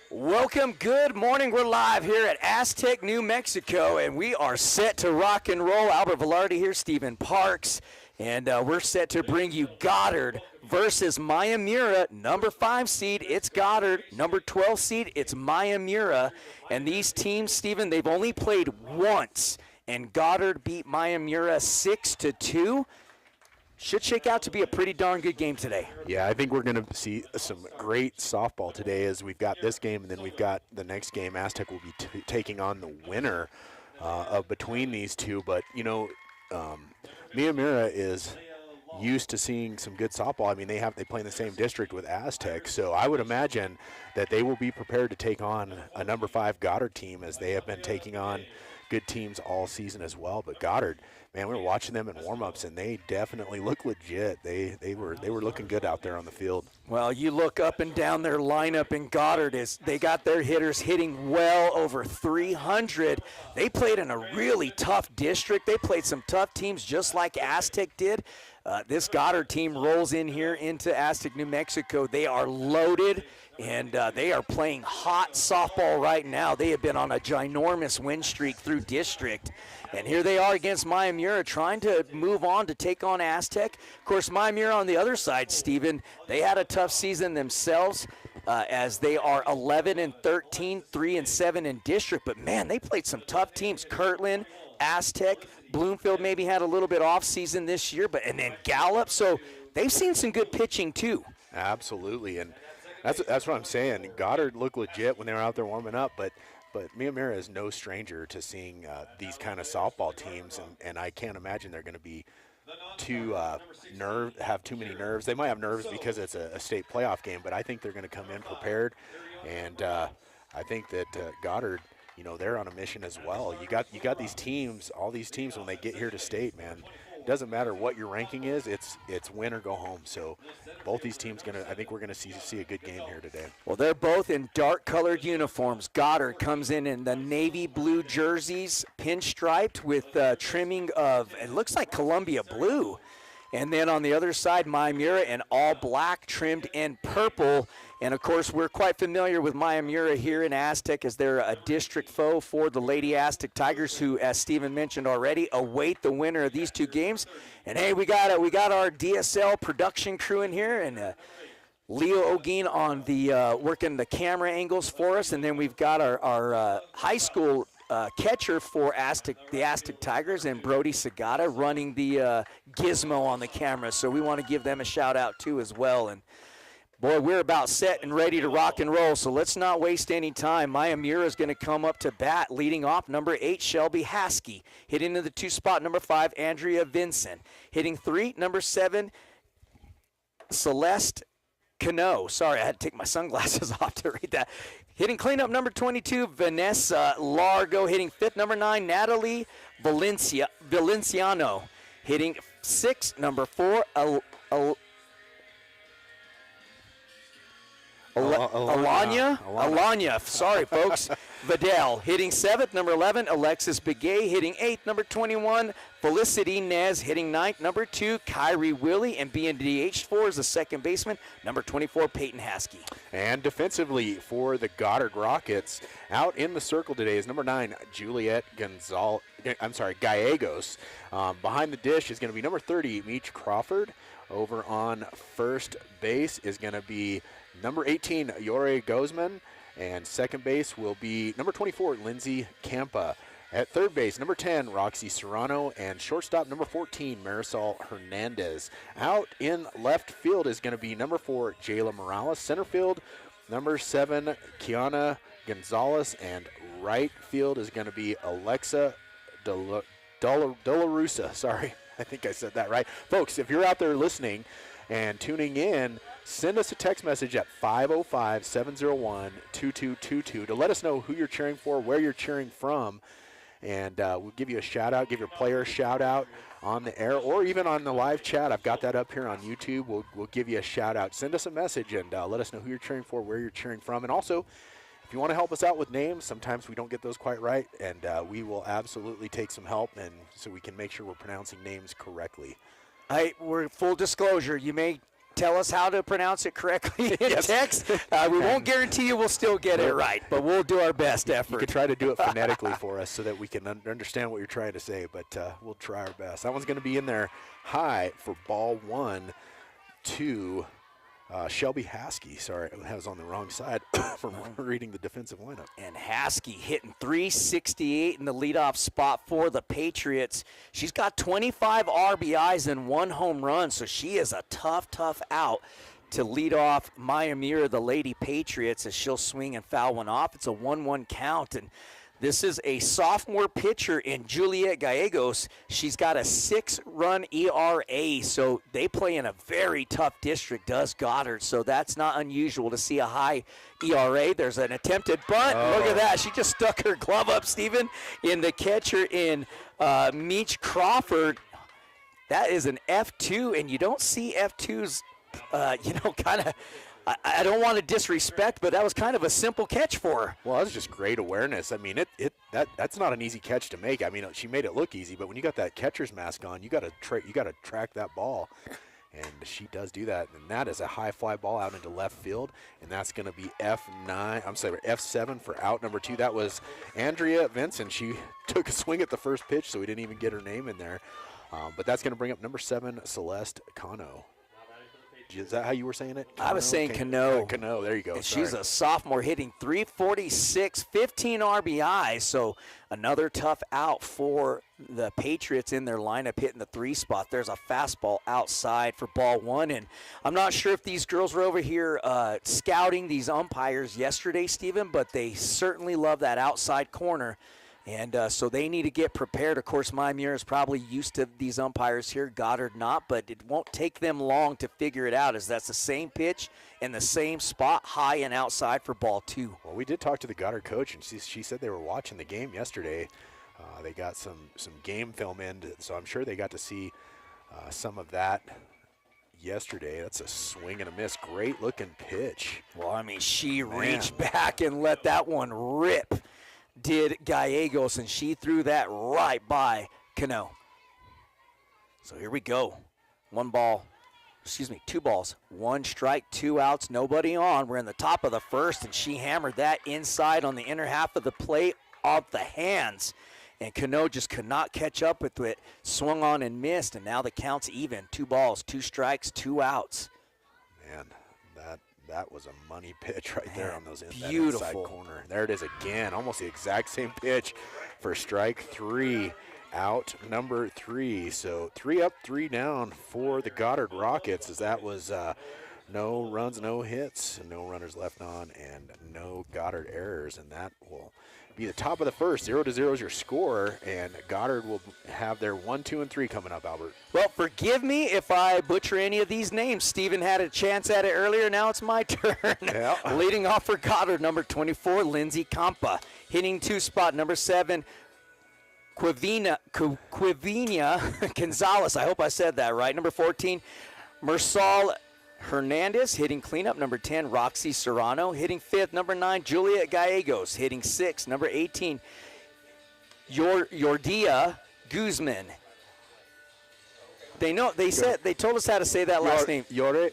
Welcome, good morning. We're live here at Aztec, New Mexico, and we are set to rock and roll. Albert Velarde here, Stephen Parks, and we're set to bring you Goddard versus MIYAMURA. Number 5 seed, it's Goddard. Number 12 seed, it's MIYAMURA. And these teams, Stephen, they've only played once, and Goddard beat MIYAMURA 6-2. Should shake out to be a pretty darn good game today. Yeah, I think we're going to see some great softball today as we've got this game, and then we've got the next game. Aztec will be taking on the winner of between these two. But, you know, MIYAMURA is used to seeing some good softball. I mean, they play in the same district with Aztec, so I would imagine that they will be prepared to take on a number 5 Goddard team, as they have been taking on good teams all season as well. But Goddard, man, we were watching them in warm-ups, and they definitely look legit. They were looking good out there on the field. Well, you look up and down their lineup, and Goddard they got their hitters hitting well over 300. They played in a really tough district. They played some tough teams just like Aztec did. This Goddard team rolls in here into Aztec, New Mexico. They are loaded, and they are playing hot softball right now. They have been on a ginormous win streak through district. And here they are against MIYAMURA, trying to move on to take on Aztec. Of course, MIYAMURA on the other side, Stephen, they had a tough season themselves, as they are 11-13, 3-7 in district. But, man, they played some tough teams. Kirtland, Aztec, Bloomfield maybe had a little bit off season this year, and then Gallup. So they've seen some good pitching too. Absolutely, and that's what I'm saying. Goddard looked legit when they were out there warming up, but MIYAMURA is no stranger to seeing these kind of softball teams, and I can't imagine they're going to be have too many nerves. They might have nerves because it's a state playoff game, but I think they're going to come in prepared, and I think that Goddard, you know, they're on a mission as well. You got these teams, all these teams, when they get here to state, man, it doesn't matter what your ranking is, it's win or go home. So both these teams I think we're gonna see a good game here today. Well, they're both in dark colored uniforms. Goddard comes in the navy blue jerseys, pinstriped with trimming of, it looks like Columbia blue. And then on the other side, MIYAMURA in all black, trimmed in purple. And, of course, we're quite familiar with MIYAMURA here in Aztec, as they're a district foe for the Lady Aztec Tigers, who, as Stephen mentioned already, await the winner of these two games. And, hey, we got our DSL production crew in here, and Leo Ogeen on the working the camera angles for us. And then we've got our high school catcher for the Aztec Tigers, and Brody Sagata running the gizmo on the camera. So we want to give them a shout-out, too, as well. And, boy, we're about set and ready to rock and roll, so let's not waste any time. MIYAMURA is going to come up to bat, leading off number 8, Shelby Haskey. Hitting into the 2 spot, number 5, Andrea Vincent. Hitting 3, number 7, Celeste Cano. Sorry, I had to take my sunglasses off to read that. Hitting cleanup, number 22, Vanessa Largo. Hitting 5th, number 9, Natalie Valenciano. Hitting 6, number 4, Alanya, sorry, folks. Vidal. Hitting 7th, number 11, Alexis Begay. Hitting 8th, number 21, Felicity Nez. Hitting 9th, number 2, Kyrie Willie. And being DH4 is the second baseman, number 24, Peyton Haskey. And defensively for the Goddard Rockets, out in the circle today is number 9, Juliet Gallegos. Behind the dish is going to be number 30, Meech Crawford. Over on first base is going to be number 18, Yore Gozman, and second base will be number 24, Lindsay Campa. At third base, number 10, Roxy Serrano, and shortstop, number 14, Marisol Hernandez. Out in left field is going to be number 4, Jayla Morales. Center field, number 7, Kiana Gonzalez, and right field is going to be Alexa Dolarusa. Sorry, I think I said that right. Folks, if you're out there listening and tuning in, send us a text message at 505-701-2222 to let us know who you're cheering for, where you're cheering from, and we'll give you a shout-out, give your player a shout-out on the air or even on the live chat. I've got that up here on YouTube. We'll give you a shout-out. Send us a message and let us know who you're cheering for, where you're cheering from. And also, if you want to help us out with names, sometimes we don't get those quite right, and we will absolutely take some help, and so we can make sure we're pronouncing names correctly. We're full disclosure. You may tell us how to pronounce it correctly in text. We won't guarantee you we'll still get it right, but we'll do our best effort. You could try to do it phonetically for us so that we can understand what you're trying to say, but we'll try our best. That one's going to be in there high for ball 1 to Shelby Haskey. Sorry, I was on the wrong side from reading the defensive lineup. And Haskey hitting 368 in the leadoff spot for the Patriots. She's got 25 RBIs and 1 home run, so she is a tough out to lead off MIYAMURA, the Lady Patriots, as she'll swing and foul one off. It's a 1-1 count, and this is a sophomore pitcher in Juliet Gallegos. She's got a 6-run ERA, so they play in a very tough district, does Goddard, so that's not unusual to see a high ERA. There's an attempted bunt. Look at that. She just stuck her glove up, Stephen, in the catcher in Meech Crawford. That is an F2, and you don't see F2s, kind of – I don't want to disrespect, but that was kind of a simple catch for her. Well, that was just great awareness. I mean, that's not an easy catch to make. I mean, she made it look easy, but when you got that catcher's mask on, you got to track that ball, and she does do that. And that is a high fly ball out into left field, and that's going to be F7 for out number 2. That was Andrea Vincent. She took a swing at the first pitch, so we didn't even get her name in there. But that's going to bring up number 7, Celeste Cano. Is that how you were saying it? I was saying Cano. Cano, there you go. And she's a sophomore hitting 346, 15 RBIs. So another tough out for the Patriots in their lineup hitting the 3 spot. There's a fastball outside for ball 1. And I'm not sure if these girls were over here scouting these umpires yesterday, Stephen, but they certainly love that outside corner. And so they need to get prepared. Of course, MIYAMURA is probably used to these umpires here, Goddard not, but it won't take them long to figure it out, as that's the same pitch and the same spot, high and outside for ball 2. Well, we did talk to the Goddard coach, and she said they were watching the game yesterday. They got some game film in, so I'm sure they got to see some of that yesterday. That's a swing and a miss. Great-looking pitch. Well, I mean, she reached back and let that one rip. Did Gallegos, and she threw that right by Cano. So here we go. 2 balls, 1 strike, 2 outs, nobody on. We're in the top of the first, and she hammered that inside on the inner half of the plate off the hands. And Cano just could not catch up with it, swung on and missed, and now the count's even. 2 balls, 2 strikes, 2 outs. Man, that was a money pitch right there on those that inside corner. There it is again, almost the exact same pitch for strike 3, out number 3. So 3 up, 3 down for the Goddard Rockets, as that was no runs, no hits, no runners left on, and no Goddard errors, and that will be the top of the first. 0-0 is your score, and Goddard will have their 1, 2, and 3 coming up, Albert. Well, forgive me if I butcher any of these names. Steven had a chance at it earlier. Now it's my turn. Yeah. Leading off for Goddard, number 24, Lindsay Campa. Hitting 2 spot, number 7, Quivina Gonzalez. I hope I said that right. Number 14, Mersal Hernandez. Hitting cleanup, number 10, Roxy Serrano. Hitting 5th, number 9, Juliet Gallegos. Hitting 6th, number 18, Yordia Guzman. They told us how to say that last name. Yore.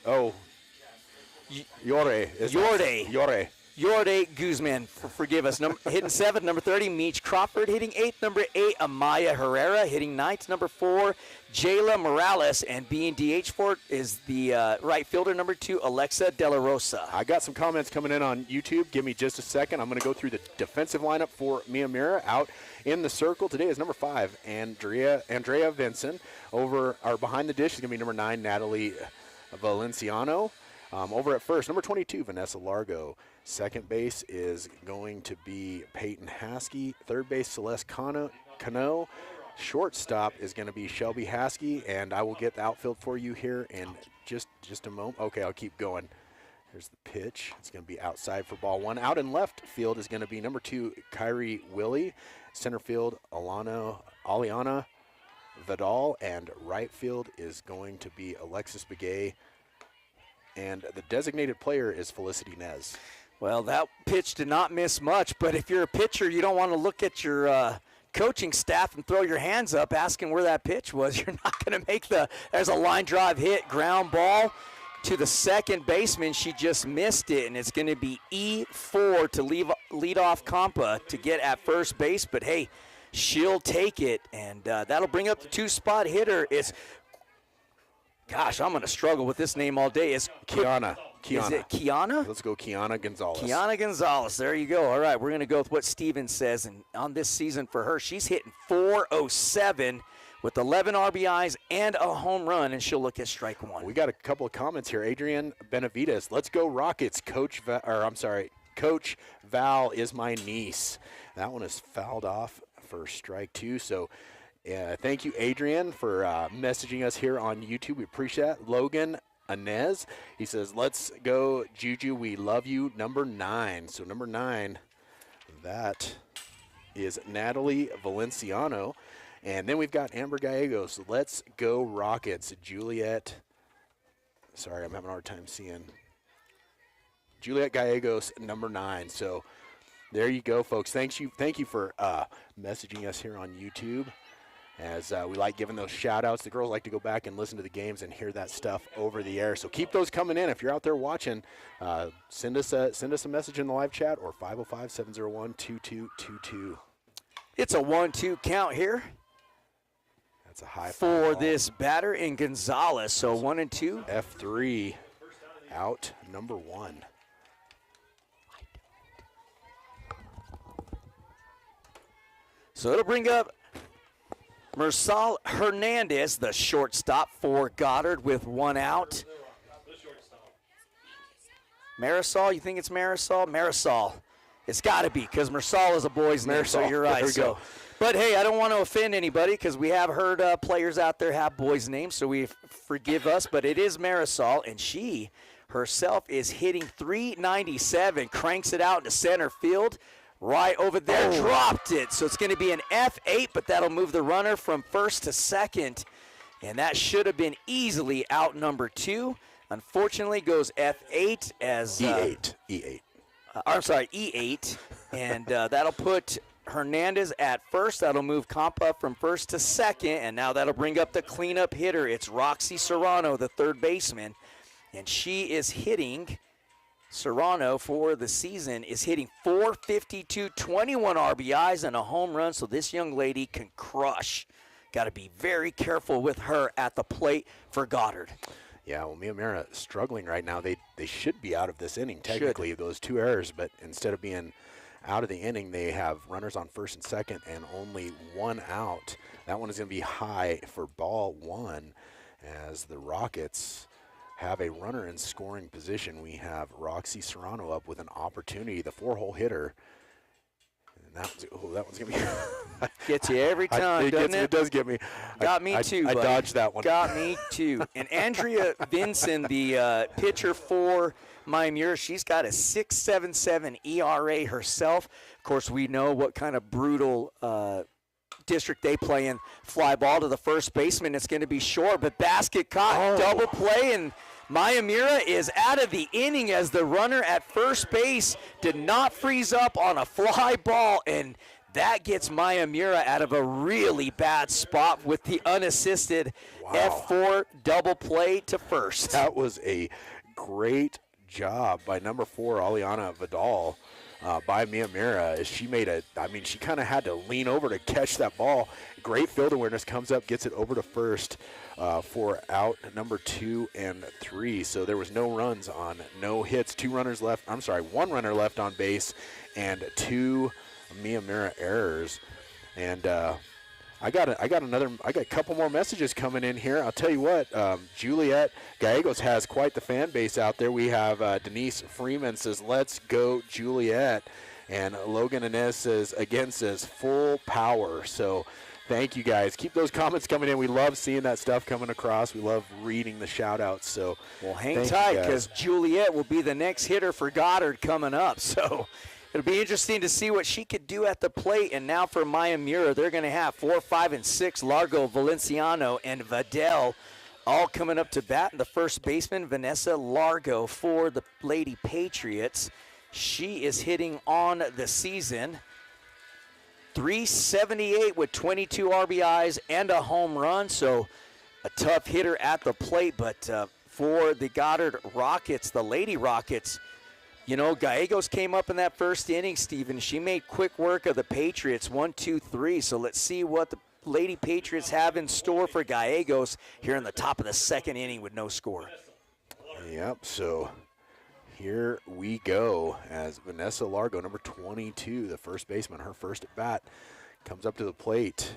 Yorde Guzman, forgive us. Hitting 7th, number 30, Meech Crawford. Hitting 8th, number 8, Amaya Herrera. Hitting 9th, number 4, Jayla Morales. And being DH for is the right fielder, number 2, Alexa De La Rosa. I got some comments coming in on YouTube. Give me just a second. I'm going to go through the defensive lineup for MIYAMURA. Out in the circle today is number 5, Andrea Vincent. Behind the dish is going to be number 9, Natalie Valenciano. Over at first, number 22, Vanessa Largo. Second base is going to be Peyton Haskey. Third base, Celeste Cano. Shortstop is going to be Shelby Haskey, and I will get the outfield for you here in just a moment. Okay, I'll keep going. Here's the pitch. It's going to be outside for ball 1. Out in left field is going to be number 2, Kyrie Willie. Center field, Aliana Vidal, and right field is going to be Alexis Begay. And the designated player is Felicity Nez. Well, that pitch did not miss much, but if you're a pitcher, you don't want to look at your coaching staff and throw your hands up asking where that pitch was. You're not going to make there's a line drive hit, ground ball. to the second baseman. She just missed it, and it's going to be E4 to lead off Compa to get at first base. But, hey, she'll take it, and that'll bring up the 2-spot hitter. It's, gosh, I'm going to struggle with this name all day. It's Kiana. Is it Kiana? Let's go Kiana Gonzalez. Kiana Gonzalez. There you go. All right, we're going to go with what Steven says. And on this season for her, she's hitting .407 with 11 RBIs and a home run, and she'll look at strike one. We got a couple of comments here. Adrian Benavides, let's go Rockets. Coach Val is my niece. That one is fouled off for strike two. So thank you, Adrian, for messaging us here on YouTube. We appreciate that. Logan Inez, he says, let's go, Juju. We love you, number 9. So number 9, that is Natalie Valenciano. And then we've got Amber Gallegos. Let's go Rockets. Juliet. Sorry, I'm having a hard time seeing. Juliet Gallegos, number 9. So there you go, folks. Thank you for messaging us here on YouTube. As we like giving those shout-outs. The girls like to go back and listen to the games and hear that stuff over the air. So keep those coming in. If you're out there watching, send us a message in the live chat or 505-701-2222. It's a 1-2 count here. That's a high for this batter in Gonzalez. So 1 and 2. F3 out, number 1. So it'll bring up Mersal Hernandez, the shortstop for Goddard, with 1 out. Marisol, you think it's Marisol? Marisol. It's got to be, because Mersal is a boy's name, so you're right. So, but, hey, I don't want to offend anybody, because we have heard players out there have boys' names, so forgive us. But it is Marisol, and she herself is hitting .397, cranks it out into center field. Right over there, dropped it. So it's going to be an F8, but that'll move the runner from first to second. And that should have been easily out number 2. Unfortunately, goes F8 as E8. I'm sorry, E8. And that'll put Hernandez at first. That'll move Compa from first to second. And now that'll bring up the cleanup hitter. It's Roxy Serrano, the third baseman. And she is hitting... Serrano for the season is hitting .452, 21 RBIs, and a home run, so this young lady can crush. Got to be very careful with her at the plate for Goddard. Yeah, well, MIYAMURA struggling right now. They should be out of this inning, technically, those 2 errors, but instead of being out of the inning, they have runners on first and second and only 1 out. That one is going to be high for ball 1 as the Rockets have a runner in scoring position. We have Roxy Serrano up with an opportunity, the 4-hole hitter. And that one's going to be... Gets you every time, doesn't it? It does get me. Got me too, I buddy. dodged that one. Got me too. And Andrea Vinson, the pitcher for MIYAMURA, she's got a 6.77 ERA herself. Of course, we know what kind of brutal district they play in. Fly ball to the first baseman. It's going to be short, but basket caught. Double play, and MIYAMURA is out of the inning as the runner at first base did not freeze up on a fly ball, and that gets MIYAMURA out of a really bad spot with the unassisted F4 double play to first. That was a great job by number 4, Aliana Vidal. By MIYAMURA, she kind of had to lean over to catch that ball. Great field awareness, comes up, gets it over to first for out number 2 and 3. So there was no runs on no hits, 1 runner left on base, and 2 MIYAMURA errors. And I got a couple more messages coming in here. I'll tell you what, Juliet Gallegos has quite the fan base out there. We have Denise Freeman says, let's go Juliet. And Logan Inez says full power. So thank you guys. Keep those comments coming in. We love seeing that stuff coming across. We love reading the shout outs. So well, hang tight, because Juliet will be the next hitter for Goddard coming up. So it'll be interesting to see what she could do at the plate. And now for MIYAMURA, they're going to have 4, 5, and 6, Largo, Valenciano, and Vidal all coming up to bat. And the first baseman, Vanessa Largo, for the Lady Patriots. She is hitting on the season .378 with 22 RBIs and a home run. So a tough hitter at the plate, but for the Goddard Rockets, the Lady Rockets. You know, Gallegos came up in that first inning, Steven. She made quick work of the Patriots, 1-2-3. So let's see what the Lady Patriots have in store for Gallegos here in the top of the second inning with no score. Yep, so here we go as Vanessa Largo, number 22, the first baseman, her first at bat, comes up to the plate.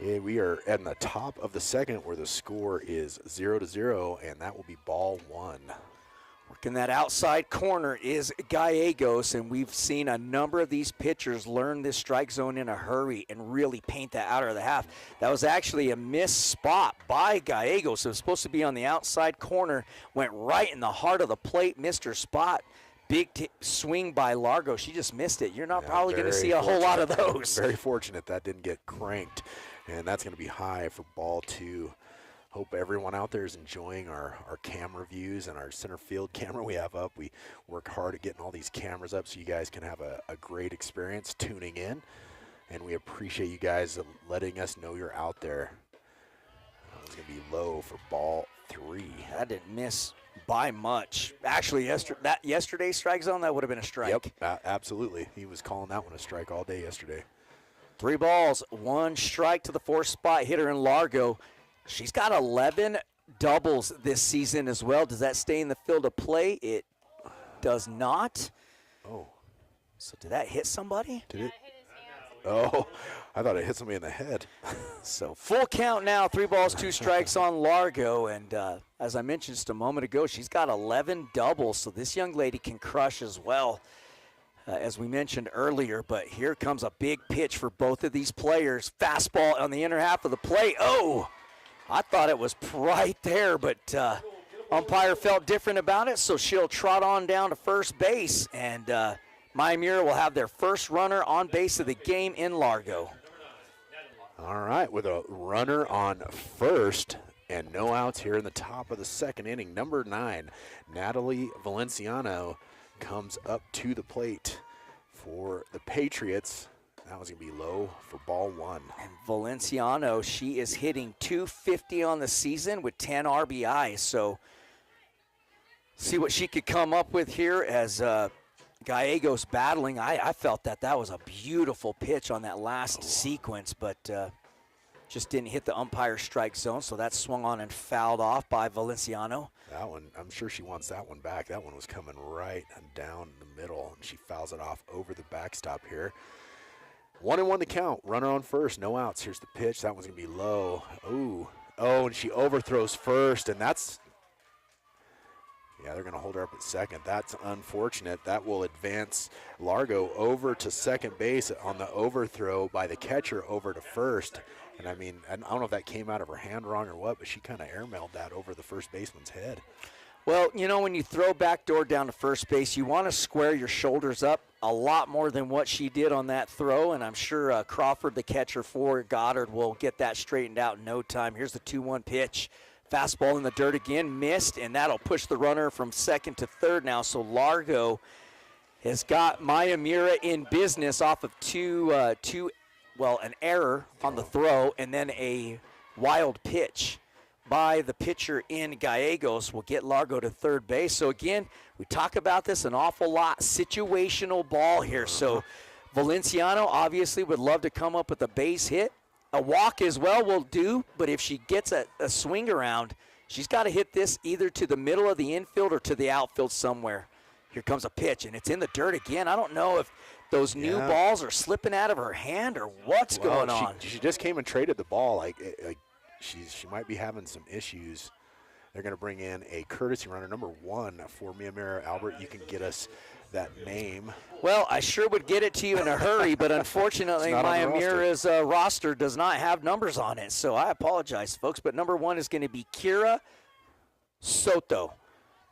Yeah, we are at the top of the second where the score is 0-0, and that will be ball one. Working that outside corner is Gallegos, and we've seen a number of these pitchers learn this strike zone in a hurry and really paint that out of the half. That was actually a missed spot by Gallegos. It was supposed to be on the outside corner, went right in the heart of the plate, missed her spot. Big swing by Largo. She just missed it. You're not probably going to see a whole lot of those. Very fortunate that didn't get cranked, and that's going to be high for ball two. Hope everyone out there is enjoying our camera views and our center field camera we have up. We work hard at getting all these cameras up so you guys can have a great experience tuning in. And we appreciate you guys letting us know you're out there. It's going to be low for ball three. That didn't miss by much. Actually, yesterday's strike zone, that would have been a strike. Yep, absolutely. He was calling that one a strike all day yesterday. 3 balls, 1 strike to the 4th spot hitter in Largo. She's got 11 doubles this season as well. Does that stay in the field of play? It does not. Oh. So did that hit somebody? Did it? Oh, I thought it hit somebody in the head. So full count now, 3 balls, 2 strikes on Largo. And as I mentioned just a moment ago, she's got 11 doubles. So this young lady can crush as well, as we mentioned earlier. But here comes a big pitch for both of these players. Fastball on the inner half of the plate. Oh! I thought it was right there, but umpire felt different about it, so she'll trot on down to first base, and MIYAMURA will have their first runner on base of the game in Largo. All right, with a runner on first and no outs here in the top of the second inning, number 9, Natalie Valenciano comes up to the plate for the Patriots. That was going to be low for ball one. And Valenciano, she is hitting .250 on the season with 10 RBIs. So see what she could come up with here as Gallegos battling. I felt that was a beautiful pitch on that last sequence, but just didn't hit the umpire strike zone. So that swung on and fouled off by Valenciano. That one, I'm sure she wants that one back. That one was coming right down the middle, and she fouls it off over the backstop here. 1-1 to count. Runner on first, no outs. Here's the pitch. That one's going to be low. Ooh. Oh, and she overthrows first, and that's, yeah, they're going to hold her up at second. That's unfortunate. That will advance Largo over to second base on the overthrow by the catcher over to first. And, I mean, I don't know if that came out of her hand wrong or what, but she kind of airmailed that over the first baseman's head. Well, you know, when you throw backdoor down to first base, you want to square your shoulders up a lot more than what she did on that throw, and I'm sure Crawford, the catcher for Goddard, will get that straightened out in no time. Here's the 2-1 pitch. Fastball in the dirt again, missed, and that'll push the runner from second to third now. So Largo has got MIYAMURA in business off of an error on the throw and then a wild pitch by the pitcher in Gallegos will get Largo to third base. So again, we talk about this an awful lot, situational ball here. So Valenciano obviously would love to come up with a base hit. A walk as well will do, but if she gets a swing around, she's got to hit this either to the middle of the infield or to the outfield somewhere. Here comes a pitch, and it's in the dirt again. I don't know if those new balls are slipping out of her hand or what's going on. She just came and traded the ball. She might be having some issues. They're going to bring in a courtesy runner, number 1 for MIYAMURA. Albert, you can get us that name. Well, I sure would get it to you in a hurry, but unfortunately MIYAMURA's roster does not have numbers on it, so I apologize, folks. But number 1 is going to be Kira Soto.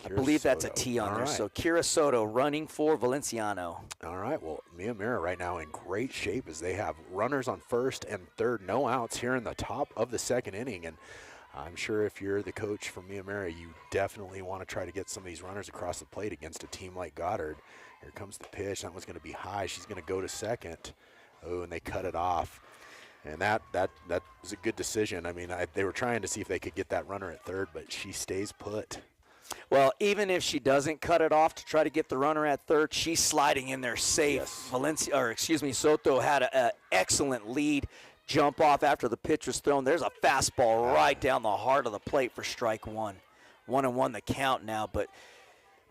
I believe that's a T on there. So Kira Soto running for Valenciano. All right. Well, MIYAMURA right now in great shape as they have runners on first and third, no outs here in the top of the second inning. And I'm sure if you're the coach for MIYAMURA, you definitely want to try to get some of these runners across the plate against a team like Goddard. Here comes the pitch. That one's going to be high. She's going to go to second. Oh, and they cut it off. And that was a good decision. I mean, they were trying to see if they could get that runner at third, but she stays put. Well, even if she doesn't cut it off to try to get the runner at third, she's sliding in there safe. Yes. Soto had an excellent lead jump off after the pitch was thrown. There's a fastball right down the heart of the plate for strike one. 1-1 the count now, but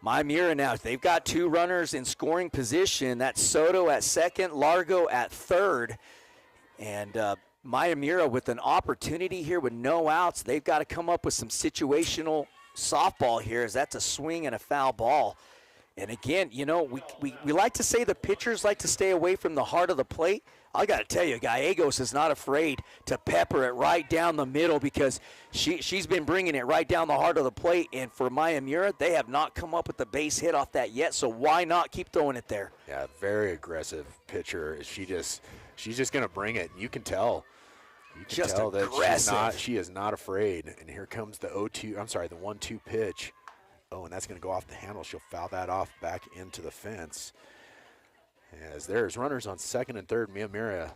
MIYAMURA now, they've got 2 runners in scoring position. That's Soto at second, Largo at third. And MIYAMURA with an opportunity here with no outs. They've got to come up with some situational softball here, as that's a swing and a foul ball. And again, you know, we like to say the pitchers like to stay away from the heart of the plate. I got to tell you, Gallegos is not afraid to pepper it right down the middle, because she's been bringing it right down the heart of the plate. And for MIYAMURA, they have not come up with the base hit off that yet, so why not keep throwing it there? Yeah, very aggressive pitcher. She's just going to bring it. You can tell. You can Just tell aggressive. that she is not afraid. And here comes the 1-2 pitch. Oh, and that's going to go off the handle. She'll foul that off back into the fence. As there's runners on second and third, MIYAMURA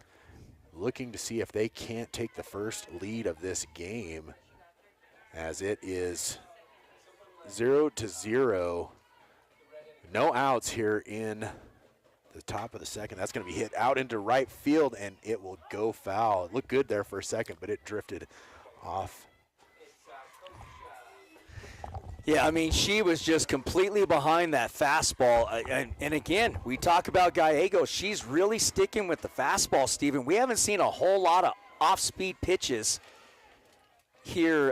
looking to see if they can't take the first lead of this game, as it is 0-0. No outs here in the top of the second. That's going to be hit out into right field, and it will go foul. It looked good there for a second, but it drifted off. Yeah, I mean, she was just completely behind that fastball. And again, we talk about Gallegos. She's really sticking with the fastball, Steven. We haven't seen a whole lot of off-speed pitches here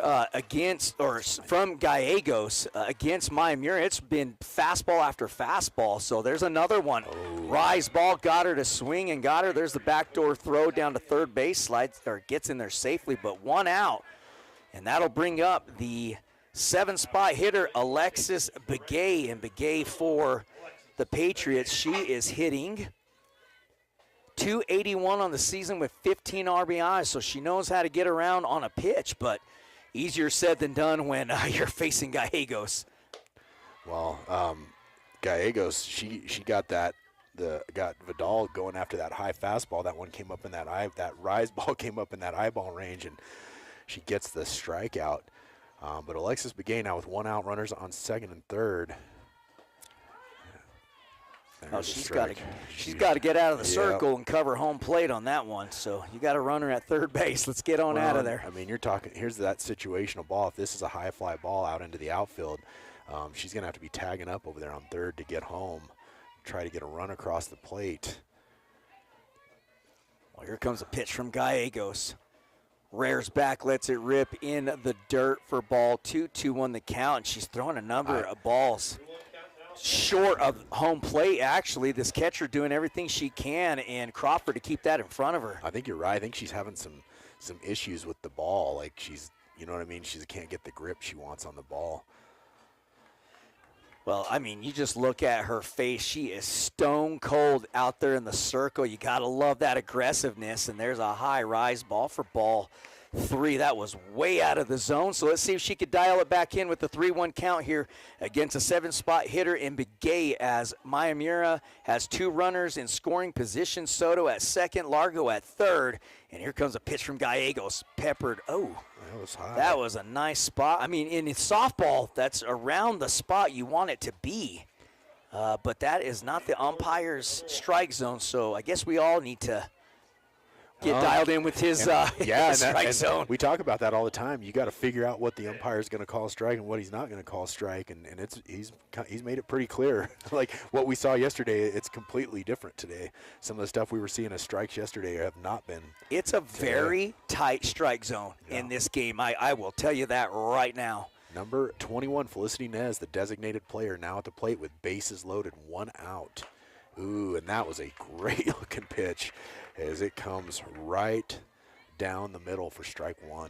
from Gallegos against MIYAMURA. It's been fastball after fastball. So there's another one. Oh. Rise ball, Goddard a swing, and Goddard, there's the backdoor throw down to third base, gets in there safely, but 1 out. And that'll bring up the 7-spot hitter, Alexis Begay. And Begay for the Patriots, she is hitting .281 on the season with 15 RBIs, so she knows how to get around on a pitch, but easier said than done when you're facing Gallegos. Well, Gallegos, she got got Vidal going after that high fastball. That one came up in that rise ball came up in that eyeball range, and she gets the strikeout. But Alexis Begay now with 1 out, runners on second and third. She's got to get out of the circle and cover home plate on that one. So you got a runner at third base. Let's get on out of there. I mean, you're talking. Here's that situational ball. If this is a high fly ball out into the outfield, she's going to have to be tagging up over there on third to get home. Try to get a run across the plate. Well, here comes a pitch from Gallegos. Rears back, lets it rip in the dirt for ball 2, 2-1 the count. And she's throwing a number of balls short of home plate, actually. This catcher doing everything she can, and Crawford to keep that in front of her. I think you're right. I think she's having some issues with the ball. Like you know what I mean? She can't get the grip she wants on the ball. Well, I mean, you just look at her face. She is stone cold out there in the circle. You got to love that aggressiveness. And there's a high rise ball for ball 3. That was way out of the zone. So let's see if she could dial it back in with the 3-1 count here against a 7-spot hitter in Begay, as MIYAMURA has 2 runners in scoring position. Soto at second, Largo at third. And here comes a pitch from Gallegos. Peppered. Oh. That was high. That was a nice spot. I mean, in softball, that's around the spot you want it to be. But that is not the umpire's strike zone, so I guess we all need to get dialed in with his strike zone. We talk about that all the time. You got to figure out what the umpire is going to call strike and what he's not going to call strike, and he's made it pretty clear. Like what we saw yesterday, it's completely different today. Some of the stuff we were seeing as strikes yesterday have not been. It's a very tight strike zone in this game. I will tell you that right now. Number 21, Felicity Nez, the designated player, now at the plate with bases loaded, 1 out. Ooh, and that was a great-looking pitch as it comes right down the middle for strike 1.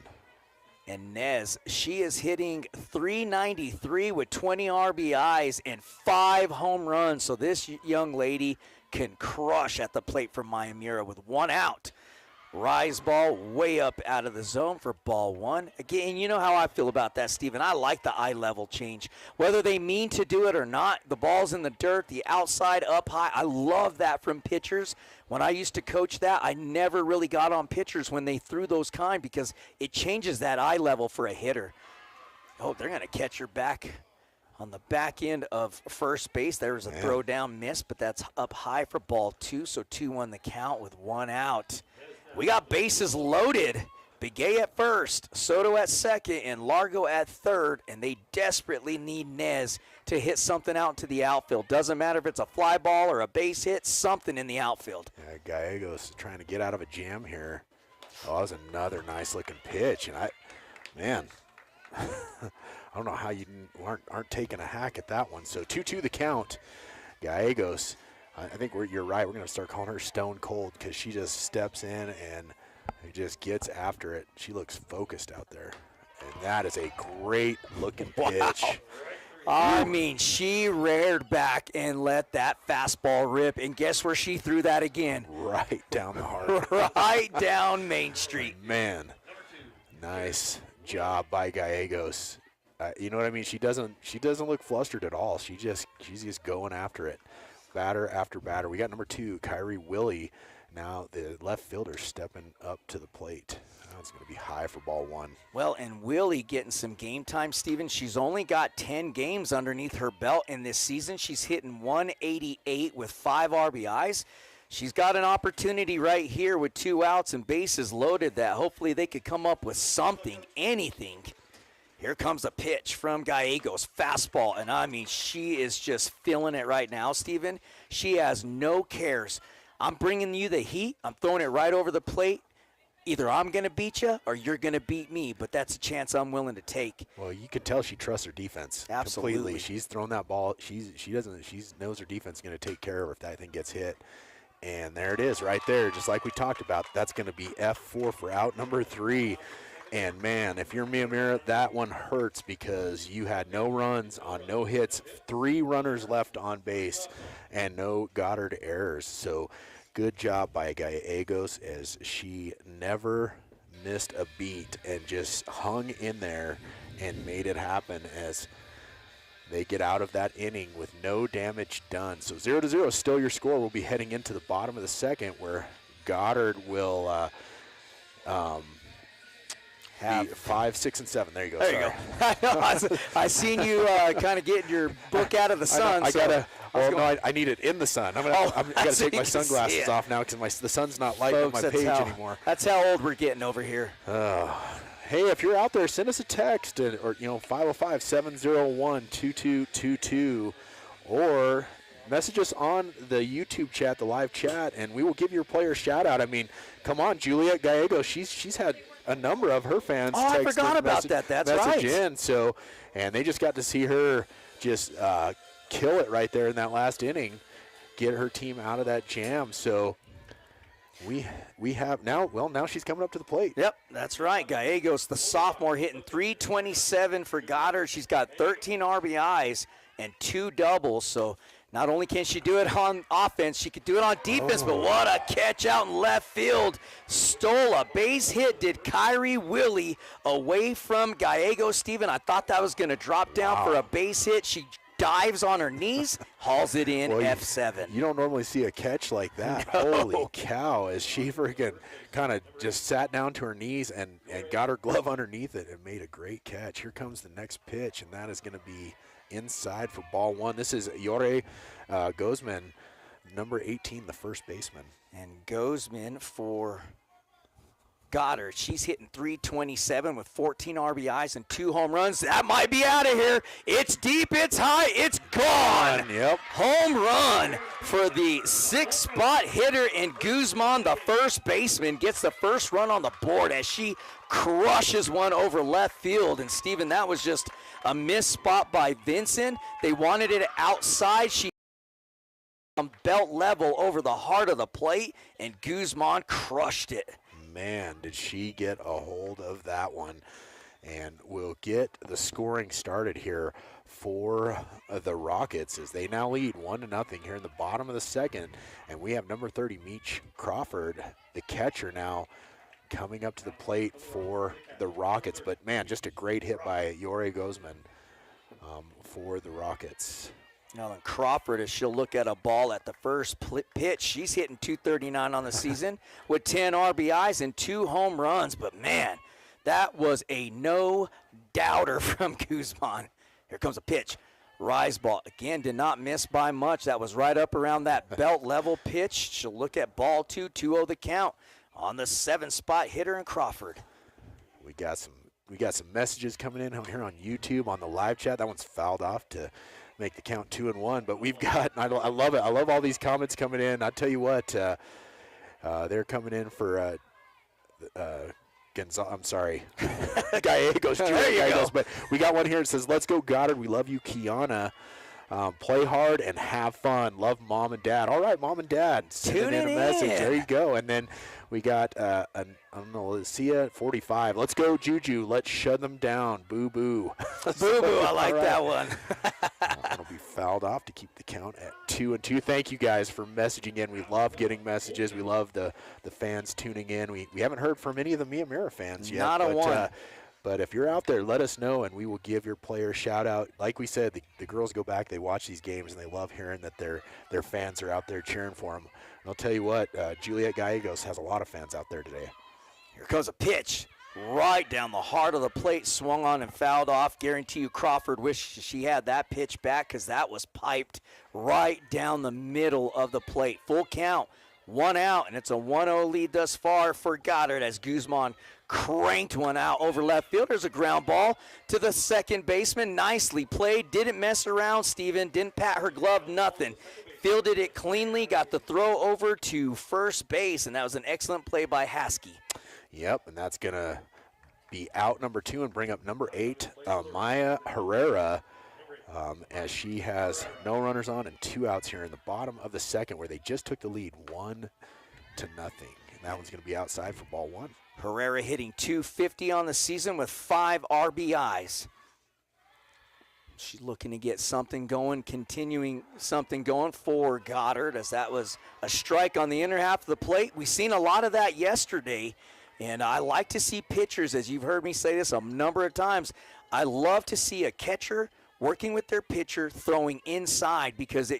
And Nez, she is hitting .393 with 20 RBIs and 5 home runs. So this young lady can crush at the plate for MIYAMURA with 1 out. Rise ball way up out of the zone for ball one. Again, you know how I feel about that, Steven. I like the eye level change. Whether they mean to do it or not, the ball's in the dirt, the outside, up high. I love that from pitchers. When I used to coach that, I never really got on pitchers when they threw those kind because it changes that eye level for a hitter. Oh, they're going to catch her back on the back end of first base. There was a throw down miss, but that's up high for ball two, so 2-1 the count with one out. We got bases loaded. Begay at first, Soto at second, and Largo at third, and they desperately need Nez to hit something out into the outfield. Doesn't matter if it's a fly ball or a base hit, something in the outfield. Yeah, Gallegos trying to get out of a jam here. Oh, that was another nice-looking pitch, and man, I don't know how you aren't taking a hack at that one. So 2-2 the count. Gallegos, I think you're right. We're going to start calling her Stone Cold because she just steps in and just gets after it. She looks focused out there. And that is a great-looking pitch. I mean, she reared back and let that fastball rip. And guess where she threw that again? Right down the heart. Right down Main Street. Man, nice job by Gallegos. You know what I mean? She doesn't look flustered at all. She's just going after it. Batter after batter. We got number 2, Kyrie Willie. Now the left fielder stepping up to the plate. Now it's going to be high for ball one. Well, and Willie getting some game time, Steven. She's only got 10 games underneath her belt in this season. She's hitting 188 with 5 RBIs. She's got an opportunity right here with 2 outs and bases loaded that hopefully they could come up with something, anything. Here comes a pitch from Gallegos, fastball, and I mean, she is just feeling it right now, Steven. She has no cares. I'm bringing you the heat. I'm throwing it right over the plate. Either I'm going to beat you or you're going to beat me, but that's a chance I'm willing to take. Well, you could tell she trusts her defense. Absolutely. Completely. She's thrown that ball. She knows her defense is going to take care of her if that thing gets hit. And there it is right there, just like we talked about. That's going to be F4 for out number 3. And, man, if you're Miyamura, that one hurts because you had no runs on no hits, 3 runners left on base, and no Goddard errors. So good job by Gallegos as she never missed a beat and just hung in there and made it happen as they get out of that inning with no damage done. So 0-0 is still your score. We'll be heading into the bottom of the second where Goddard will have 5, 6, and 7. There you go. There you go. I seen you kind of getting your book out of the sun. I need it in the sun. I got to take my sunglasses off now because the sun's not lighting up my page anymore. That's how old we're getting over here. Hey, if you're out there, send us a text or 505-701-2222 or message us on the YouTube chat, the live chat, and we will give your player a shout out. I mean, come on, Juliet Gallegos, she's had a number of her fans I forgot about that. That's right. In, so, and they just got to see her just kill it right there in that last inning, get her team out of that jam. So we have now she's coming up to the plate. Yep, that's right. Gallegos, the sophomore, hitting 327 for Goddard. She's got 13 RBIs and 2 doubles. So not only can she do it on offense, she could do it on defense, but what a catch out in left field. Stole a base hit, did Kyrie Willie away from Gallegos. Steven, I thought that was going to drop down for a base hit. She dives on her knees, hauls it in, F7. You don't normally see a catch like that. No. Holy cow, as she freaking kind of just sat down to her knees and got her glove underneath it and made a great catch. Here comes the next pitch, and that is going to be inside for ball one. This is Yore Gozman, number 18, the first baseman. And Gozman for Goddard. She's hitting 327 with 14 RBIs and 2 home runs. That might be out of here. It's deep, it's high, it's gone. Yep. Home run for the 6th-spot hitter, and Guzman, the first baseman, gets the first run on the board as she crushes one over left field. And, Steven, that was just a missed spot by Vincent. They wanted it outside. She belt level over the heart of the plate, and Guzman crushed it. Man, did she get a hold of that one. And we'll get the scoring started here for the Rockets as they now lead 1-0 here in the bottom of the second. And we have number 30, Meech Crawford, the catcher now, coming up to the plate for the Rockets. But, man, just a great hit by Yori Gozman for the Rockets. Now then Crawford, as she'll look at a ball at the first pitch, she's hitting 239 on the season with 10 RBIs and 2 home runs. But, man, that was a no-doubter from Guzman. Here comes a pitch. Rise ball. Again, did not miss by much. That was right up around that belt-level pitch. She'll look at ball 2, 2-0 the count on the 7-spot hitter in Crawford. We got some messages coming in here on YouTube on the live chat. That one's fouled off to make the count 2-1. But we've got, I love it. I love all these comments coming in. I'll tell you what, they're coming in for I'm sorry, Gallegos. There you go. But we got one here that says, "Let's go Goddard. We love you, Kiana. Play hard and have fun. Love mom and dad." All right, mom and dad. Sending in a message. There you go. And then we got, I don't know, Lucia 45. "Let's go Juju. Let's shut them down. Boo boo." Boo boo. I like that one. That'll be fouled off to keep the count at 2-2. Thank you guys for messaging in. We love getting messages. We love the fans tuning in. We haven't heard from any of the MIYAMURA fans yet. Not a one. But if you're out there, let us know, and we will give your player a shout-out. Like we said, the girls go back, they watch these games, and they love hearing that their fans are out there cheering for them. And I'll tell you what, Juliet Gallegos has a lot of fans out there today. Here comes a pitch. Right down the heart of the plate, swung on and fouled off. Guarantee you Crawford wished she had that pitch back because that was piped right down the middle of the plate. Full count, 1 out, and it's a 1-0 lead thus far for Goddard as Guzman cranked one out over left field. There's a ground ball to the second baseman. Nicely played. Didn't mess around, Steven. Didn't pat her glove, nothing. Fielded it cleanly, got the throw over to first base, and that was an excellent play by Haskey. Yep, and that's going to be out number 2 and bring up number 8, Maya Herrera, as she has no runners on and 2 outs here in the bottom of the second where they just took the lead 1-0. And that one's going to be outside for ball 1. Herrera hitting .250 on the season with 5 RBIs. She's looking to get something going, continuing something going for Goddard, as that was a strike on the inner half of the plate. We've seen a lot of that yesterday. And I like to see pitchers, as you've heard me say this a number of times, I love to see a catcher working with their pitcher throwing inside because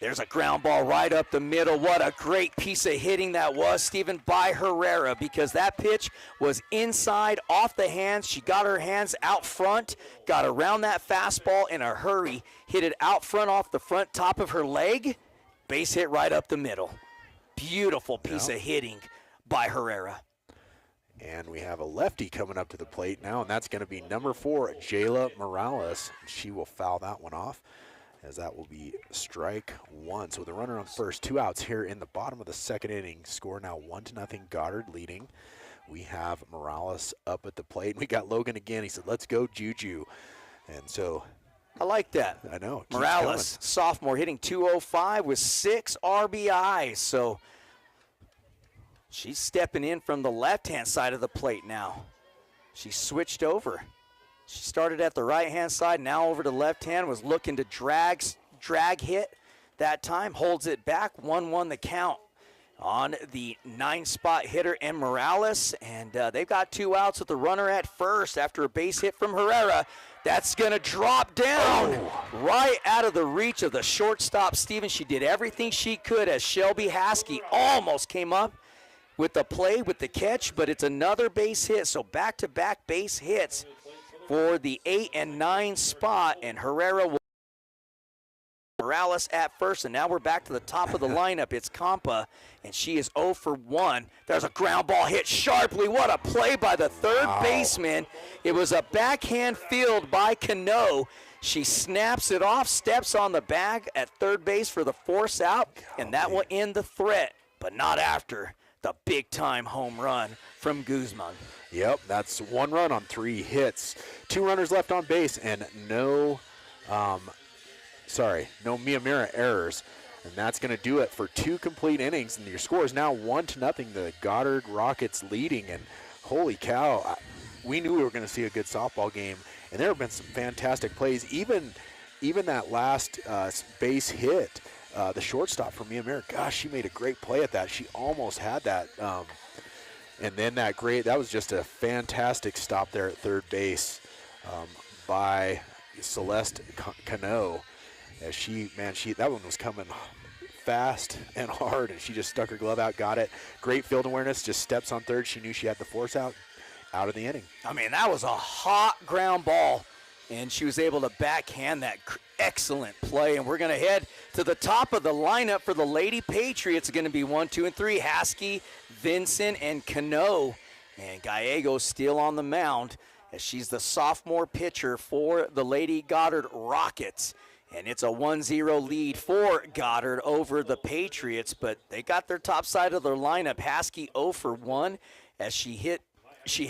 there's a ground ball right up the middle. What a great piece of hitting that was, Stephen, by Herrera, because that pitch was inside, off the hands. She got her hands out front, got around that fastball in a hurry, hit it out front off the front top of her leg, base hit right up the middle. Beautiful piece of hitting by Herrera. And we have a lefty coming up to the plate now, and that's going to be number 4, Jayla Morales. She will foul that one off, as that will be strike 1. So the runner on first, 2 outs here in the bottom of the second inning. Score now 1-0, Goddard leading. We have Morales up at the plate. We got Logan again. He said, "Let's go Juju." And so I like that. I know. Morales, sophomore, hitting .205 with 6 RBIs. So she's stepping in from the left-hand side of the plate now. She switched over. She started at the right-hand side, now over to left-hand, was looking to drag hit that time, holds it back, 1-1 the count on the 9-spot hitter and Morales. And they've got 2 outs with the runner at first after a base hit from Herrera. That's going to drop down right out of the reach of the shortstop, Steven. She did everything she could as Shelby Haskey almost came up with the play, with the catch, but it's another base hit. So back-to-back base hits for the 8 and 9 spot, and Herrera will Morales at first, and now we're back to the top of the lineup. It's Compa, and she is 0 for 1. There's a ground ball hit sharply. What a play by the third baseman. It was a backhand field by Cano. She snaps it off, steps on the bag at third base for the force out, and that will end the threat, but not after the big-time home run from Guzman. Yep, that's 1 run on 3 hits. 2 runners left on base, and no MIYAMURA errors. And that's going to do it for 2 complete innings. And your score is now 1-0. The Goddard Rockets leading. And holy cow, we knew we were going to see a good softball game, and there have been some fantastic plays. Even that last base hit, the shortstop from MIYAMURA, gosh, she made a great play at that. She almost had that. And then that was just a fantastic stop there at third base by Celeste Cano. As that one was coming fast and hard, and she just stuck her glove out, got it. Great field awareness, just steps on third. She knew she had the force out of the inning. I mean, that was a hot ground ball, and she was able to backhand that excellent play. And we're going to head to the top of the lineup for the Lady Patriots. It's going to be 1, 2, and 3. Haskey, Vincent, and Cano. And Gallegos still on the mound as she's the sophomore pitcher for the Lady Goddard Rockets. And it's a 1-0 lead for Goddard over the Patriots, but they got their top side of their lineup. Haskey 0 for 1 as she had she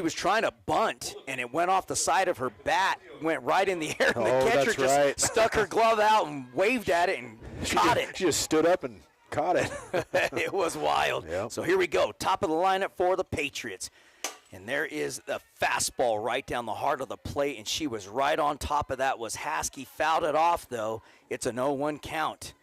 was trying to bunt, and it went off the side of her bat, went right in the air, and the catcher just stuck her glove out and waved at it and caught it. She just stood up and caught it. It was wild. Yep. So here we go, top of the lineup for the Patriots. And there is the fastball right down the heart of the plate, and she was right on top of that. Was Haskey. Fouled it off, though. It's an 0-1 count.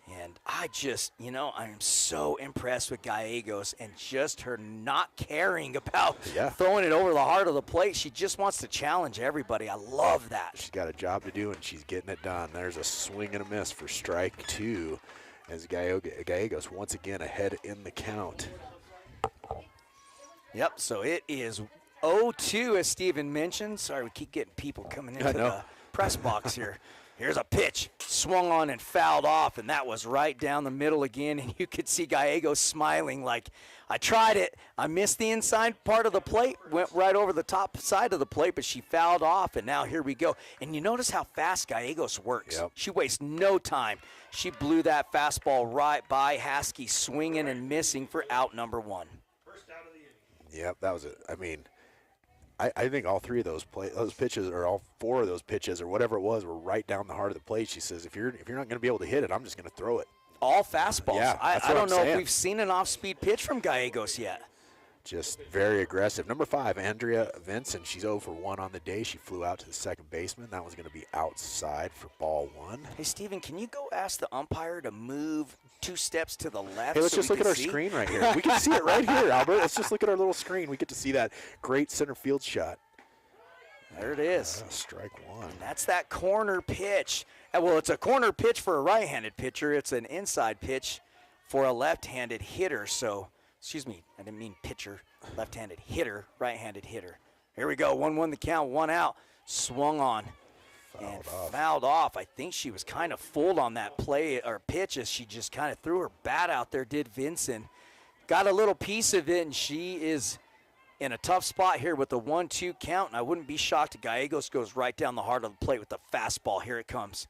And I'm so impressed with Gallegos and just her not caring about throwing it over the heart of the plate. She just wants to challenge everybody. I love that. She's got a job to do, and she's getting it done. There's a swing and a miss for strike 2 as Gallegos once again ahead in the count. Yep, so it is 0-2, as Steven mentioned. Sorry, we keep getting people coming into the press box here. Here's a pitch, swung on and fouled off, and that was right down the middle again. And you could see Gallegos smiling like, I tried it. I missed the inside part of the plate, went right over the top side of the plate, but she fouled off, and now here we go. And you notice how fast Gallegos works. Yep. She wastes no time. She blew that fastball right by Haskey, swinging and missing for out number 1. Yep, that was it. I mean, I think all 3 of those pitches, or all 4 of those pitches, or whatever it was, were right down the heart of the plate. She says, if you're not going to be able to hit it, I'm just going to throw it. All fastballs. Yeah, I don't know if we've seen an off-speed pitch from Gallegos yet. Just very aggressive. Number 5, Andrea Vincent. She's 0 for 1 on the day. She flew out to the second baseman. That one's going to be outside for ball 1. Hey, Steven, can you go ask the umpire to move 2 steps to the left? Hey, let's just look at our screen right here. We can see it right here, Albert. Let's just look at our little screen. We get to see that great center field shot. There it is. Strike 1. And that's that corner pitch. Well, it's a corner pitch for a right-handed pitcher. It's an inside pitch for a left-handed hitter. So, excuse me, I didn't mean pitcher. Left-handed hitter, right-handed hitter. Here we go. 1-1 the count, 1 out. Swung on. Fouled off. I think she was kind of fooled on that play or pitch as she just kind of threw her bat out there, did Vincent. Got a little piece of it, and she is in a tough spot here with the 1-2 count, and I wouldn't be shocked if Gallegos goes right down the heart of the plate with the fastball. Here it comes.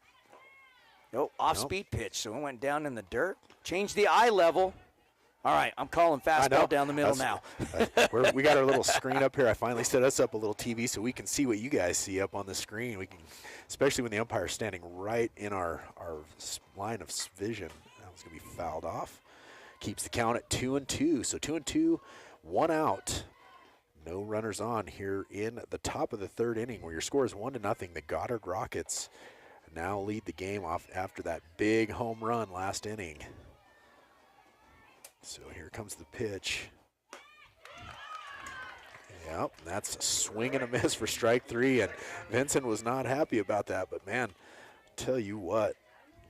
Off-speed pitch, so it went down in the dirt. Changed the eye level. All right, I'm calling fastball down the middle now. We got our little screen up here. I finally set us up a little TV so we can see what you guys see up on the screen. We can, especially when the umpire is standing right in our line of vision. That was going to be fouled off. Keeps the count at 2-2. So 2-2, 1 out. No runners on here in the top of the 3rd inning, where your score is 1-0. The Goddard Rockets now lead the game off after that big home run last inning. So here comes the pitch. Yep, that's a swing and a miss for strike 3, and Vincent was not happy about that. But, man, tell you what,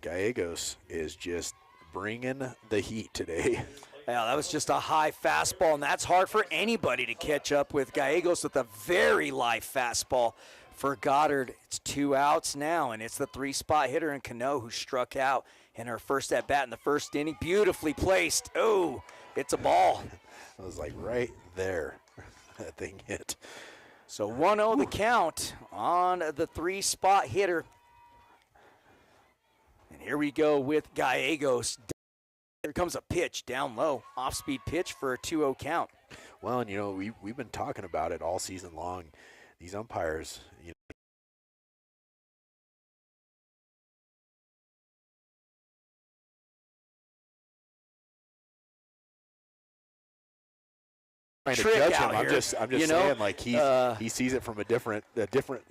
Gallegos is just bringing the heat today. Yeah, that was just a high fastball, and that's hard for anybody to catch up with. Gallegos with a very live fastball for Goddard. It's 2 outs now, and it's the 3-spot hitter in Cano who struck out in her first at-bat in the 1st inning. Beautifully placed. Oh, it's a ball. It was like right there. That thing hit. So 1-0 the count on the 3-spot hitter. And here we go with Gallegos. Here comes a pitch down low. Off-speed pitch for a 2-0 count. Well, and, we've been talking about it all season long. These umpires, trying to trick judge out him. here. I'm just saying, like, he sees it from a different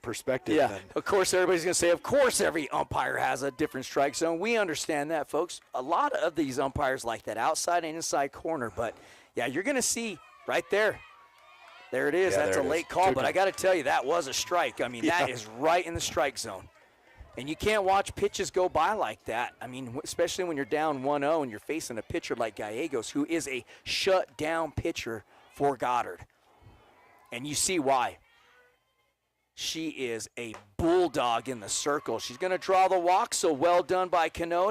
perspective. Yeah, than, of course, everybody's going to say, of course, every umpire has a different strike zone. We understand that, folks. A lot of these umpires like that outside and inside corner. But, yeah, you're going to see right there. There it is. Yeah, That's a late call. But I got to tell you, that was a strike. I mean, that is right in the strike zone. And you can't watch pitches go by like that. I mean, especially when you're down 1-0 and you're facing a pitcher like Gallegos, who is a shut-down pitcher for Goddard. And you see why. She is a bulldog in the circle. She's going to draw the walk, so well done by Cano.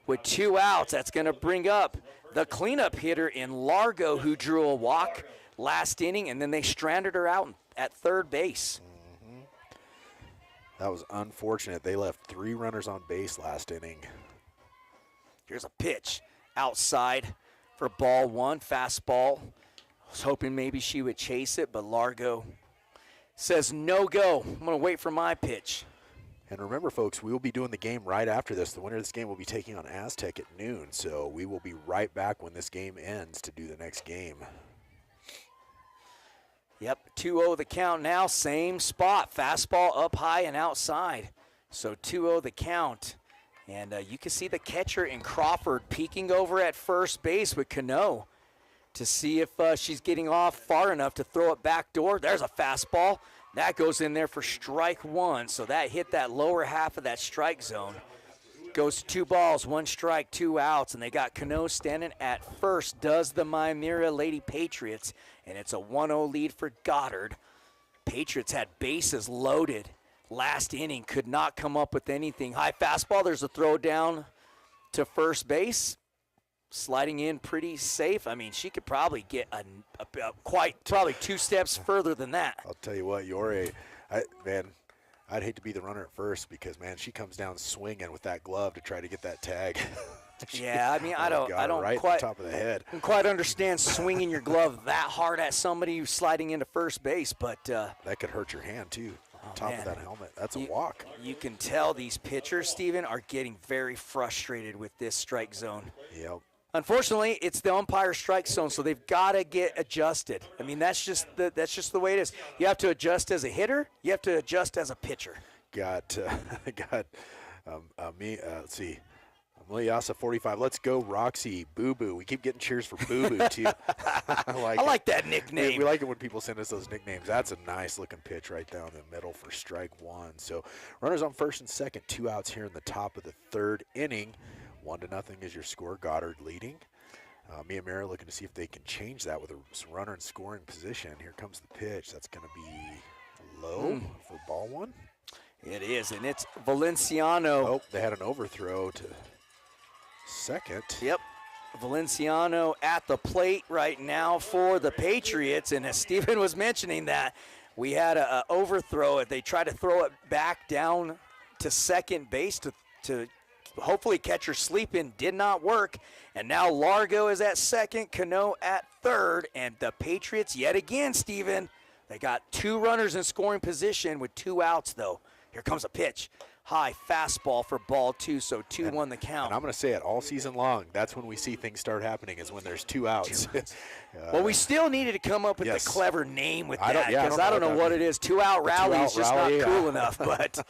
With 2 outs, that's going to bring up the cleanup hitter in Largo, who drew a walk last inning, and then they stranded her out at third base. Mm-hmm. That was unfortunate. They left 3 runners on base last inning. Here's a pitch outside for ball 1, fastball. I was hoping maybe she would chase it, but Largo says no go. I'm going to wait for my pitch. And remember, folks, we will be doing the game right after this. The winner of this game will be taking on Aztec at noon, so we will be right back when this game ends to do the next game. Yep, 2-0 the count now, same spot. Fastball up high and outside. So 2-0 the count. And you can see the catcher in Crawford peeking over at first base with Cano to see if she's getting off far enough to throw it back door. There's a fastball. That goes in there for strike 1. So that hit that lower half of that strike zone. Goes to 2 balls, 1 strike, 2 outs, and they got Cano standing at first. Does the MIYAMURA Lady Patriots, and it's a 1-0 lead for Goddard. Patriots had bases loaded last inning, could not come up with anything. High fastball, there's a throw down to first base. Sliding in pretty safe. I mean, she could probably get probably 2 steps further than that. I'll tell you what, man, I'd hate to be the runner at first because, man, she comes down swinging with that glove to try to get that tag. Yeah, I mean, I don't right quite top of the head. Quite understand swinging your glove that hard at somebody who's sliding into first base, but that could hurt your hand too. Top of that helmet. That's a walk. You can tell these pitchers, Steven, are getting very frustrated with this strike zone. Yep. Unfortunately, it's the umpire strike zone, so they've got to get adjusted. I mean, that's just the way it is. You have to adjust as a hitter. You have to adjust as a pitcher. Let's see. Yasa 45. Let's go, Roxy. Boo Boo. We keep getting cheers for Boo Boo too. I like that nickname. We like it when people send us those nicknames. That's a nice looking pitch right down the middle for strike 1. So runners on first and second, 2 outs here in the top of the 3rd inning. 1-0 is your score. Goddard leading. MIYAMURA looking to see if they can change that with a runner in scoring position. Here comes the pitch. That's going to be low for ball 1. It is, and it's Valenciano. Oh, they had an overthrow to second. Yep. Valenciano at the plate right now for the Patriots. And as Steven was mentioning that, we had an overthrow. They tried to throw it back down to second base to hopefully catch her sleeping. Did not work. And now Largo is at second, Cano at third. And the Patriots, yet again, Steven, they got 2 runners in scoring position with 2 outs, though. Here comes a pitch. High fastball for ball 2, so 2-1 the count. And I'm going to say it all season long. That's when we see things start happening, is when there's 2 outs. Well, we still needed to come up with a clever name with that, because I don't know what it is. 2-out rally is just not cool enough. But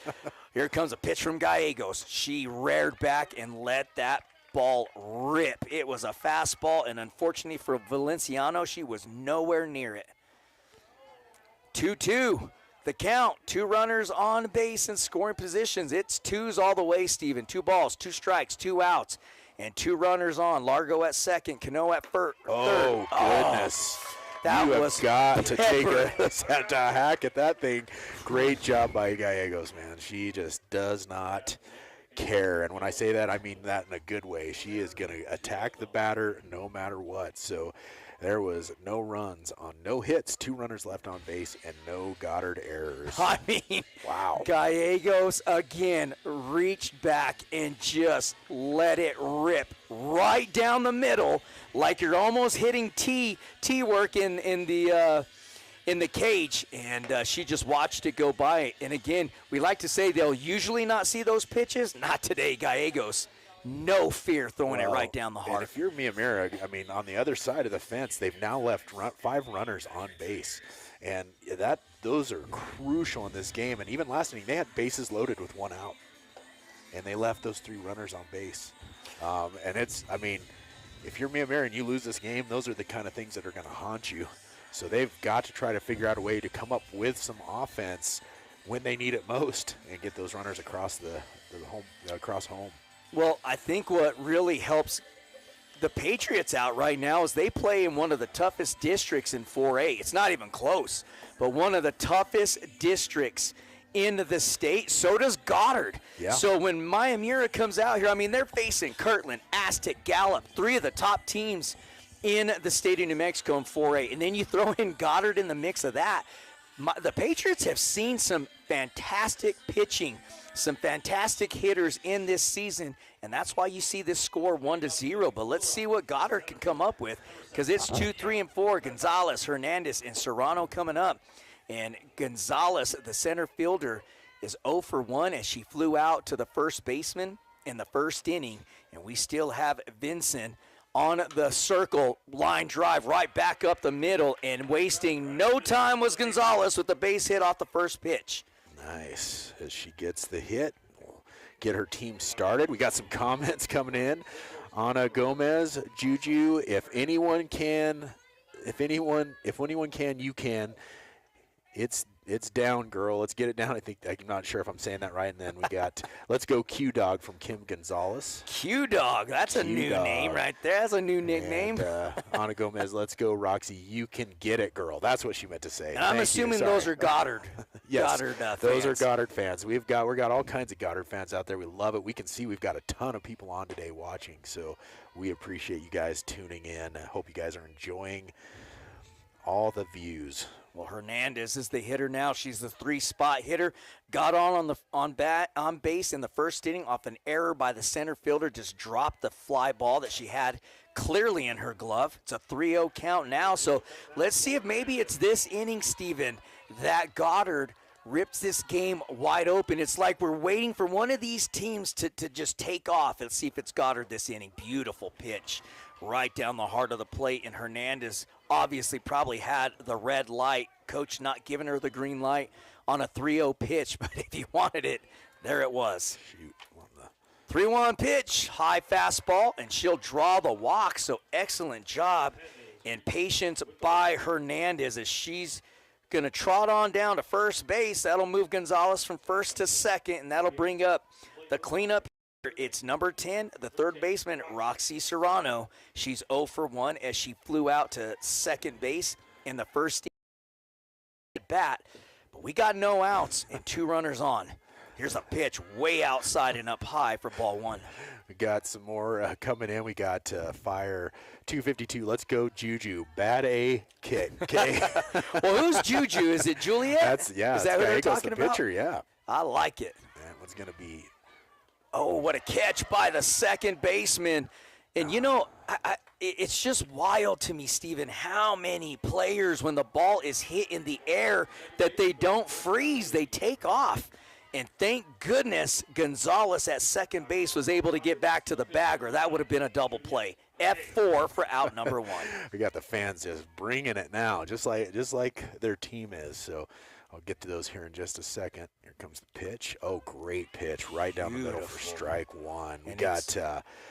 here comes a pitch from Gallegos. She reared back and let that ball rip. It was a fastball, and unfortunately for Valenciano, she was nowhere near it. 2-2. The count, 2 runners on base in scoring positions. It's 2s all the way, Steven. 2 balls, 2 strikes, 2 outs, and 2 runners on. Largo at second, Cano at third. Oh, goodness. That you was have got to take pepper. a hack at that thing. Great job by Gallegos, man. She just does not care. And when I say that, I mean that in a good way. She is going to attack the batter no matter what. So there was no runs on no hits, 2 runners left on base, and no Goddard errors. I mean, wow. Gallegos again reached back and just let it rip right down the middle, like you're almost hitting tee work in the cage, and she just watched it go by. And again, we like to say they'll usually not see those pitches. Not today, Gallegos. no fear throwing it right down the And heart. if you're Miyamura, I mean, on the other side of the fence, they've now left 5 runners on base. And those are crucial in this game. And even last inning, they had bases loaded with 1 out. And they left those 3 runners on base. And I mean, if you're Miyamura and you lose this game, those are the kind of things that are going to haunt you. So they've got to try to figure out a way to come up with some offense when they need it most and get those runners across across home. Well, I think what really helps the Patriots out right now is they play in one of the toughest districts in 4A. It's not even close, but one of the toughest districts in the state. So does Goddard. Yeah. So when MIYAMURA comes out here, I mean, they're facing Kirtland, Aztec, Gallup, 3 of the top teams in the state of New Mexico in 4A. And then you throw in Goddard in the mix of that. The Patriots have seen some fantastic pitching, some fantastic hitters in this season, and that's why you see this score 1-0. But let's see what Goddard can come up with, because it's 2, 3, and 4. Gonzalez, Hernandez, and Serrano coming up. And Gonzalez, the center fielder, is 0 for 1 as she flew out to the first baseman in the first inning. And we still have Vincent on the circle, line drive right back up the middle, and wasting no time was Gonzalez with the base hit off the first pitch. Nice. As she gets the hit, we'll get her team started. We got some comments coming in. Ana Gomez, Juju, if anyone can, you can. It's down, girl. Let's get it down. I'm not sure if I'm saying that right. And then we got Let's Go Q-Dog from Kim Gonzalez. Q-Dog. That's a new name right there. That's a new nickname. And, Ana Gomez, let's go, Roxy. You can get it, girl. That's what she meant to say. And I'm assuming those are Goddard. Yes, Goddard those fans. are Goddard fans. We got all kinds of Goddard fans out there. We love it. We can see we've got a ton of people on today watching. So we appreciate you guys tuning in. I hope you guys are enjoying all the views. Well, Hernandez is the hitter now. She's the 3-spot hitter. Got on base in the first inning off an error by the center fielder. Just dropped the fly ball that she had clearly in her glove. It's a 3-0 count now. So let's see if maybe it's this inning, Steven, that Goddard rips this game wide open. It's like we're waiting for one of these teams to just take off. Let's see if it's Goddard this inning. Beautiful pitch right down the heart of the plate, and Hernandez obviously probably had the red light. Coach not giving her the green light on a 3-0 pitch, but if you wanted it, there it was. Shoot. 3-1 pitch, high fastball, and she'll draw the walk. So excellent job and patience by Hernandez as she's going to trot on down to first base. That'll move Gonzalez from first to second, and that'll bring up the cleanup. It's number 10, the third baseman, Roxy Serrano. She's 0 for 1 as she flew out to second base in the first at bat. But we got no outs and 2 runners on. Here's a pitch way outside and up high for ball 1. We got some more coming in. We got Fire 252. Let's go, Juju. Bad A kick. Okay. Well, who's Juju? Is it Juliet? Is that who they're talking about? Pitcher, yeah. I like it. That one's going to be. Oh, what a catch by the second baseman. And, you know, it's just wild to me, Steven, how many players, when the ball is hit in the air, that they don't freeze, they take off. And thank goodness Gonzalez at second base was able to get back to the bag, or that would have been a double play. F4 for out number 1. We got the fans just bringing it now, just like their team is. So I'll get to those here in just a second. Here comes the pitch. Oh, great pitch right down the middle for strike 1. We got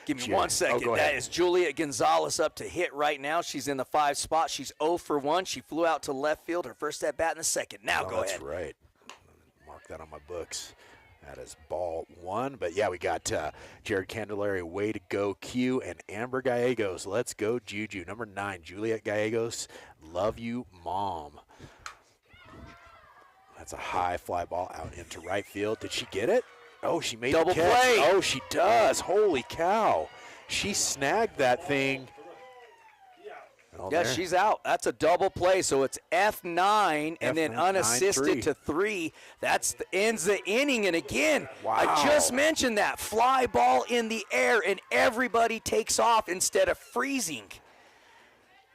give me 1 second. Go ahead. That is Juliet Gonzalez up to hit right now. She's in the 5 spot. She's 0 for 1. She flew out to left field. Her first at bat in the second. Now go ahead. That's right. Mark that on my books. That is ball 1. But, yeah, we got Jared Candelaria, way to go, Q, and Amber Gallegos. Let's go, Juju. Number 9, Juliet Gallegos, love you, Mom. That's a high fly ball out into right field. Did she get it? Oh, she made double the catch. play. Oh, she does. Holy cow. She snagged that thing. Oh, yeah, there. she's out. That's a double play. So it's F9 and then unassisted 9-3. to 3. That's ends the inning. And again, Wow. I just mentioned that fly ball in the air and everybody takes off instead of freezing.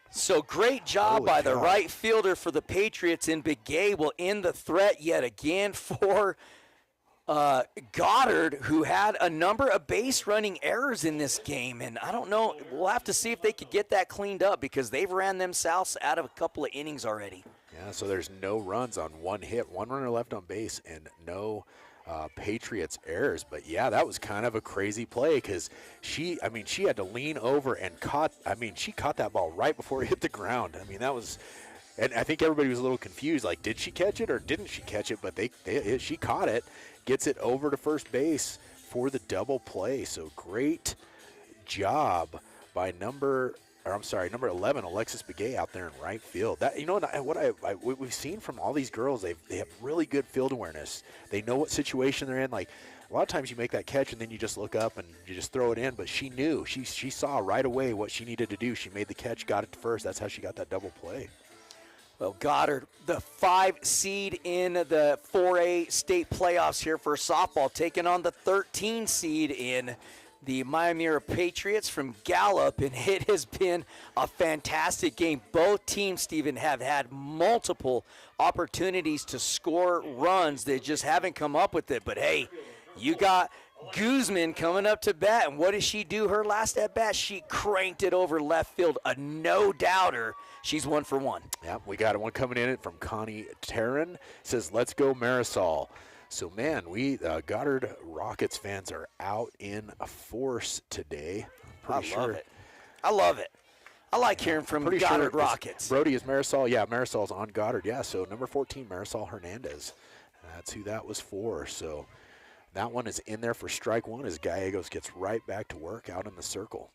So great job Holy by the cow. right fielder for the Patriots, and Big Gay will end the threat yet again for Goddard, who had a number of base running errors in this game, and I don't know, we'll have to see if they could get that cleaned up because they've ran themselves out of a couple of innings already. Yeah, so there's no runs on one hit, one runner left on base, and no Patriots errors. But yeah, that was kind of a crazy play because she had to lean over and she caught that ball right before it hit the ground. I mean, that was, and I think everybody was a little confused, like, did she catch it or didn't she catch it? But she caught it, gets it over to first base for the double play. So great job by number 11, Alexis Begay, out there in right field. That, you know, what we've seen from all these girls, they have really good field awareness. They know what situation they're in. Like, a lot of times you make that catch and then you just look up and you just throw it in, but she knew. She saw right away what she needed to do. She made the catch, got it to first. That's how she got that double play. Well, Goddard, the 5 seed in the 4A state playoffs here for softball, taking on the 13 seed in the MIYAMURA Patriots from Gallup, and it has been a fantastic game. Both teams, Stephen, have had multiple opportunities to score runs. They just haven't come up with it. But, hey, you got Guzman coming up to bat, and what did she do her last at bat? She cranked it over left field, a no-doubter. She's 1 for 1. Yeah, we got one coming in from Connie Taryn. Says, let's go Marisol. So, man, we Goddard Rockets fans are out in a force today. I love it. I like hearing from Goddard Rockets. Brody, is Marisol? Yeah, Marisol's on Goddard. Yeah, so number 14, Marisol Hernandez. That's who that was for. So that one is in there for strike one as Gallegos gets right back to work out in the circle.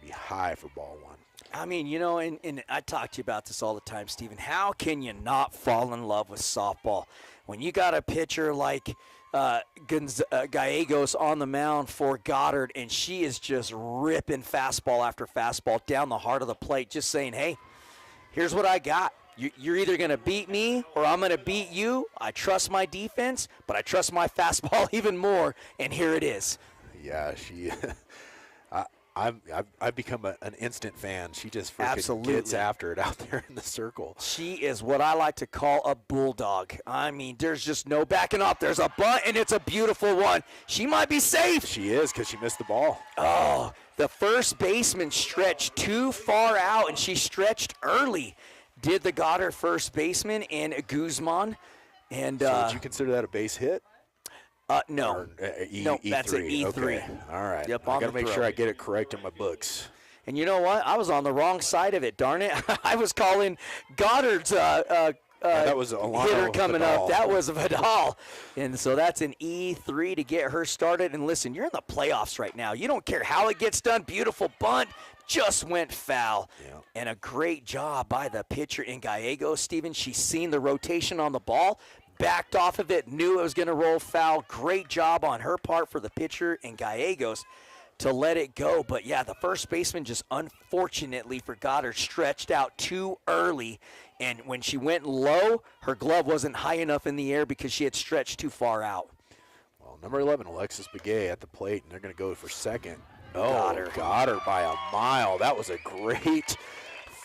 Be high for ball one. I mean, you know, and I talk to you about this all the time, Stephen. How can you not fall in love with softball when you got a pitcher like Gallegos on the mound for Goddard, and she is just ripping fastball after fastball down the heart of the plate, just saying, hey, here's what I got. You're either going to beat me or I'm going to beat you. I trust my defense, but I trust my fastball even more, and here it is. Yeah, she I've become an instant fan. She just freaking Absolutely gets after it out there in the circle. She is what I like to call a bulldog. I mean, there's just no backing off. There's a bunt, and it's a beautiful one. She might be safe. She is, because she missed the ball. Oh, the first baseman stretched too far out, and she stretched early. Did the Goddard first baseman and Guzman. And so would you consider that a base hit? No. No, E3. that's an E3. Okay. All right. Yep, I got to make sure I get it correct in my books. And you know what? I was on the wrong side of it, darn it. I was calling Goddard's that was hitter coming Vidal. up. That was Vidal. And so that's an E3 to get her started. And listen, you're in the playoffs right now. You don't care how it gets done. Beautiful bunt. Just went foul. Yeah. And a great job by the pitcher in Gallegos, Steven. She's seen the rotation on the ball, backed off of it, knew it was going to roll foul. Great job on her part for the pitcher in Gallegos to let it go. But, yeah, the first baseman just unfortunately for Goddard stretched out too early. And when she went low, her glove wasn't high enough in the air because she had stretched too far out. Well, number 11, Alexis Begay at the plate, and they're going to go for second. Goddard. Goddard by a mile. That was a great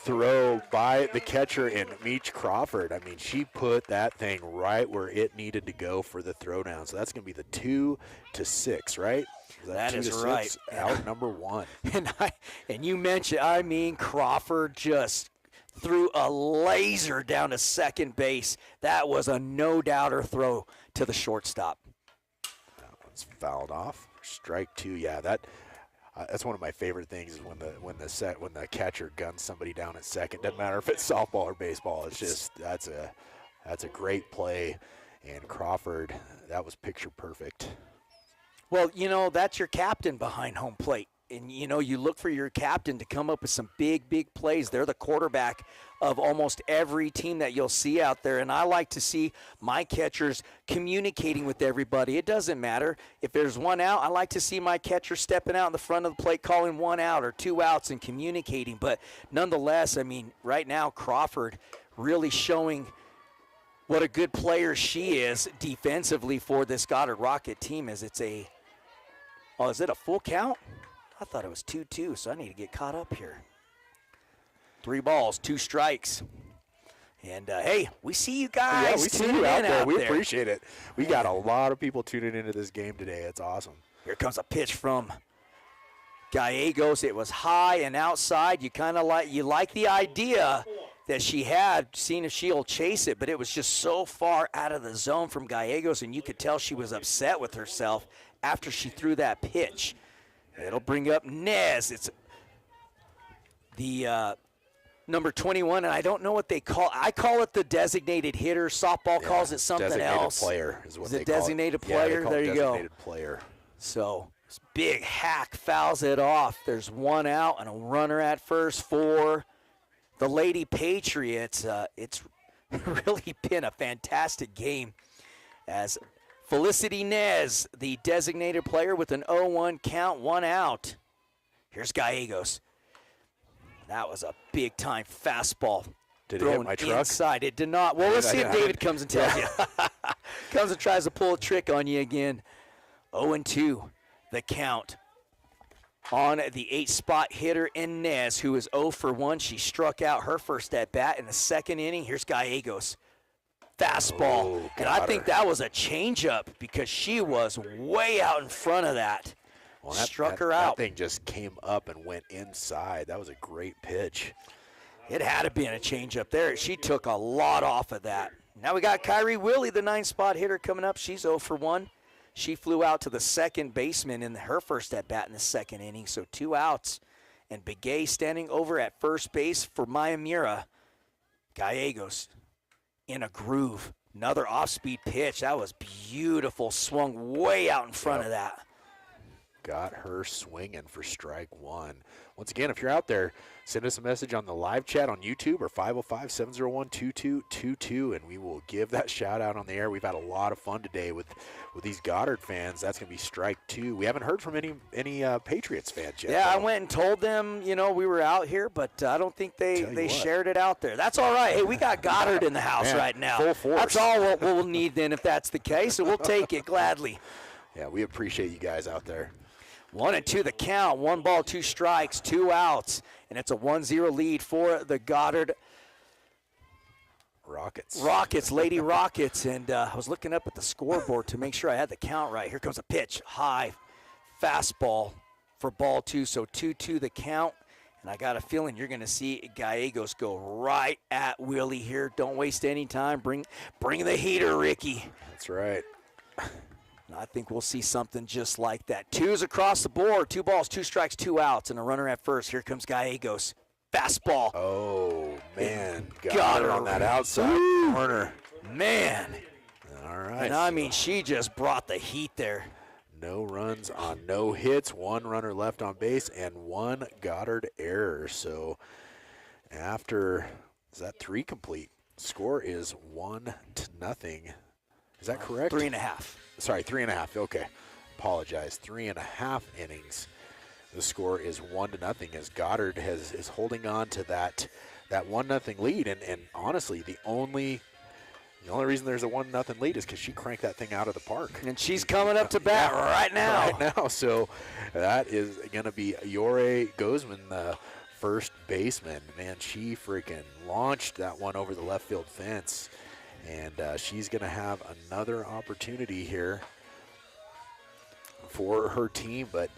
throw by the catcher in Meech Crawford. I mean, she put that thing right where it needed to go for the throwdown. So that's going to be the 2-6, right? That is right. Out number 1. And you mentioned, Crawford just threw a laser down to second base. That was a no-doubter throw to the shortstop. That one's fouled off. Strike 2. Yeah, that's one of my favorite things is when the catcher guns somebody down at second. Doesn't matter if it's softball or baseball. It's just that's a great play. And Crawford, that was picture perfect. Well, that's your captain behind home plate. And, you look for your captain to come up with some big, big plays. They're the quarterback of almost every team that you'll see out there. And I like to see my catchers communicating with everybody. It doesn't matter. If there's one out, I like to see my catcher stepping out in the front of the plate, calling 1 out or 2 outs and communicating. But nonetheless, right now Crawford really showing what a good player she is defensively for this Goddard Rocket team as is it a full count? I thought it was 2-2, so I need to get caught up here. 3 balls, 2 strikes. And, hey, we see you guys. Yeah, we see tuning you out in there. out We there. appreciate it. We got a lot of people tuning into this game today. It's awesome. Here comes a pitch from Gallegos. It was high and outside. You kind of like the idea that she had, seeing if she'll chase it, but it was just so far out of the zone from Gallegos, and you could tell she was upset with herself after she threw that pitch. It'll bring up Nez. It's the number 21, and I don't know what they call. I call it the designated hitter. Softball calls it something designated else. Player is what Is they it call designated it. Yeah, they player? call There it you go. designated player. So this big hack fouls it off. There's one out and a runner at first for the Lady Patriots. It's really been a fantastic game as Felicity Nez, the designated player, with an 0-1 count, one out. Here's Gallegos. That was a big-time fastball. Did it hit thrown my truck? Inside. It did not. Well, let's see if David comes and tells you. Comes and tries to pull a trick on you again. 0-2, the count on the 8-spot hitter in Nez, who is 0 for 1. She struck out her first at-bat in the second inning. Here's Gallegos. Fastball. And I think that was a changeup because she was way out in front of that. Well, Struck her out. That thing just came up and went inside. That was a great pitch. It had to be in a changeup there. She took a lot off of that. Now we got Kyrie Willie, the 9-spot hitter, coming up. She's 0 for 1. She flew out to the second baseman in her first at-bat in the second inning, so 2 outs. And Begay standing over at first base for MIYAMURA. Gallegos in a groove. Another off-speed pitch. That was beautiful. Swung way out in front of that. Got her swinging for strike one. Once again, if you're out there, send us a message on the live chat on YouTube or 505-701-2222, and we will give that shout out on the air. We've had a lot of fun today with these Goddard fans. That's going to be strike two. We haven't heard from any Patriots fans yet. Yeah, though. I went and told them, we were out here, but I don't think they shared it out there. That's all right. Hey, we got Goddard in the house right now. Full force. That's all we'll need then if that's the case, and we'll take it gladly. Yeah, we appreciate you guys out there. 1-2 the count. 1 ball, 2 strikes, 2 outs. And it's a 1-0 lead for the Goddard Rockets, Lady Rockets. And I was looking up at the scoreboard to make sure I had the count right. Here comes a pitch. High fastball for ball 2. So 2-2 the count. And I got a feeling you're going to see Gallegos go right at Willie here. Don't waste any time. Bring the heater, Ricky. That's right. I think we'll see something just like that. 2s across the board. 2 balls, 2 strikes, 2 outs, and a runner at first. Here comes Gallegos. Fastball. Oh, man. Goddard on that outside corner. Man. All right. And I mean, she just brought the heat there. No runs on no hits. 1 runner left on base and 1 Goddard error. So after, is that 3 complete? Score is 1-0. Is that correct? 3.5. Sorry, 3.5. Okay. Apologize. 3.5 innings. The score is 1-0 as Goddard is holding on to that 1-0 lead. And honestly, the only reason there's a 1-0 lead is because she cranked that thing out of the park. And she's coming up to bat right now. Right now. So that is going to be Yore Gozman, the first baseman. Man, she freaking launched that one over the left field fence. And she's going to have another opportunity here for her team. But,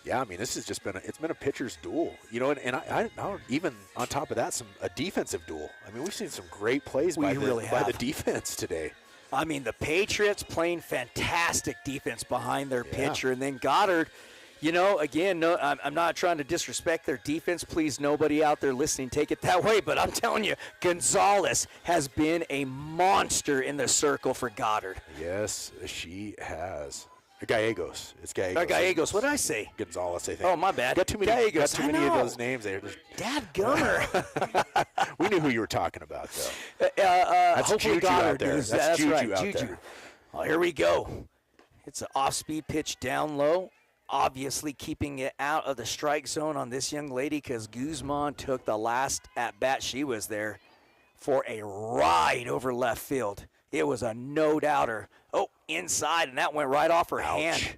yeah, I mean, this has just been it's been a pitcher's duel. And I even on top of that, a defensive duel. I mean, we've seen some great plays by the defense today. I mean, the Patriots playing fantastic defense behind their pitcher. And then Goddard, again, no, I'm not trying to disrespect their defense. Please, nobody out there listening, take it that way. But I'm telling you, Gonzalez has been a monster in the circle for Goddard. Yes, she has. Gallegos. It's Gallegos. Gallegos. What did I say? Gonzalez, I think. Oh, my bad. Got too many of those names there. Dadgummer. We knew who you were talking about, though. That's Juju Goddard out there. That's Juju right, out Juju. there. Well, here we go. It's an off-speed pitch down low. Obviously keeping it out of the strike zone on this young lady because Guzman took the last at-bat. She was there for a ride over left field. It was a no-doubter. Oh, inside, and that went right off her hand.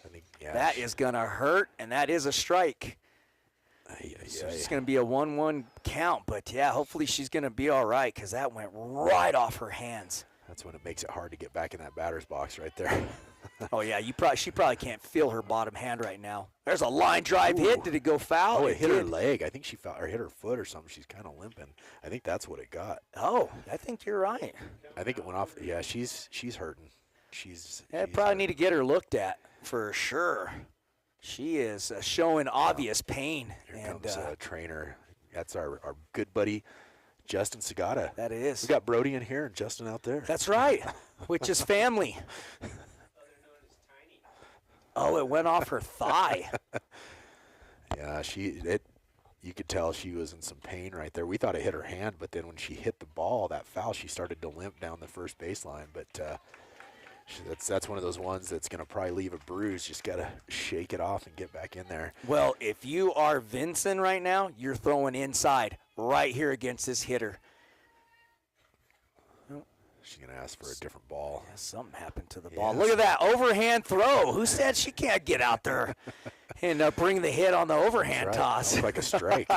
I think, yeah, that is going to hurt, and that is a strike. So it's going to be a 1-1 count, but yeah, hopefully she's going to be all right because that went right off her hands. That's when it makes it hard to get back in that batter's box right there. Oh yeah, she probably can't feel her bottom hand right now. There's a line drive hit. Did it go foul? Oh, it hit her leg. I think she fell, or hit her foot or something. She's kind of limping. I think that's what it got. Oh, I think you're right. I think it went off. Yeah, she's hurting. She's probably hurting. need to get her looked at for sure. She is showing obvious pain. Here comes a trainer. That's our good buddy, Justin Segata. That is. We got Brody in here and Justin out there. That's right, which is family. Oh, it went off her thigh. Yeah, you could tell she was in some pain right there. We thought it hit her hand, but then when she hit the ball, that foul, she started to limp down the first baseline. But that's one of those ones that's going to probably leave a bruise. Just got to shake it off and get back in there. Well, if you are Vincent right now, you're throwing inside right here against this hitter. She's going to ask for a different ball. Yeah, something happened to the ball. Look at that overhand throw. Who said she can't get out there and bring the hit on the overhand toss? Looks like a strike.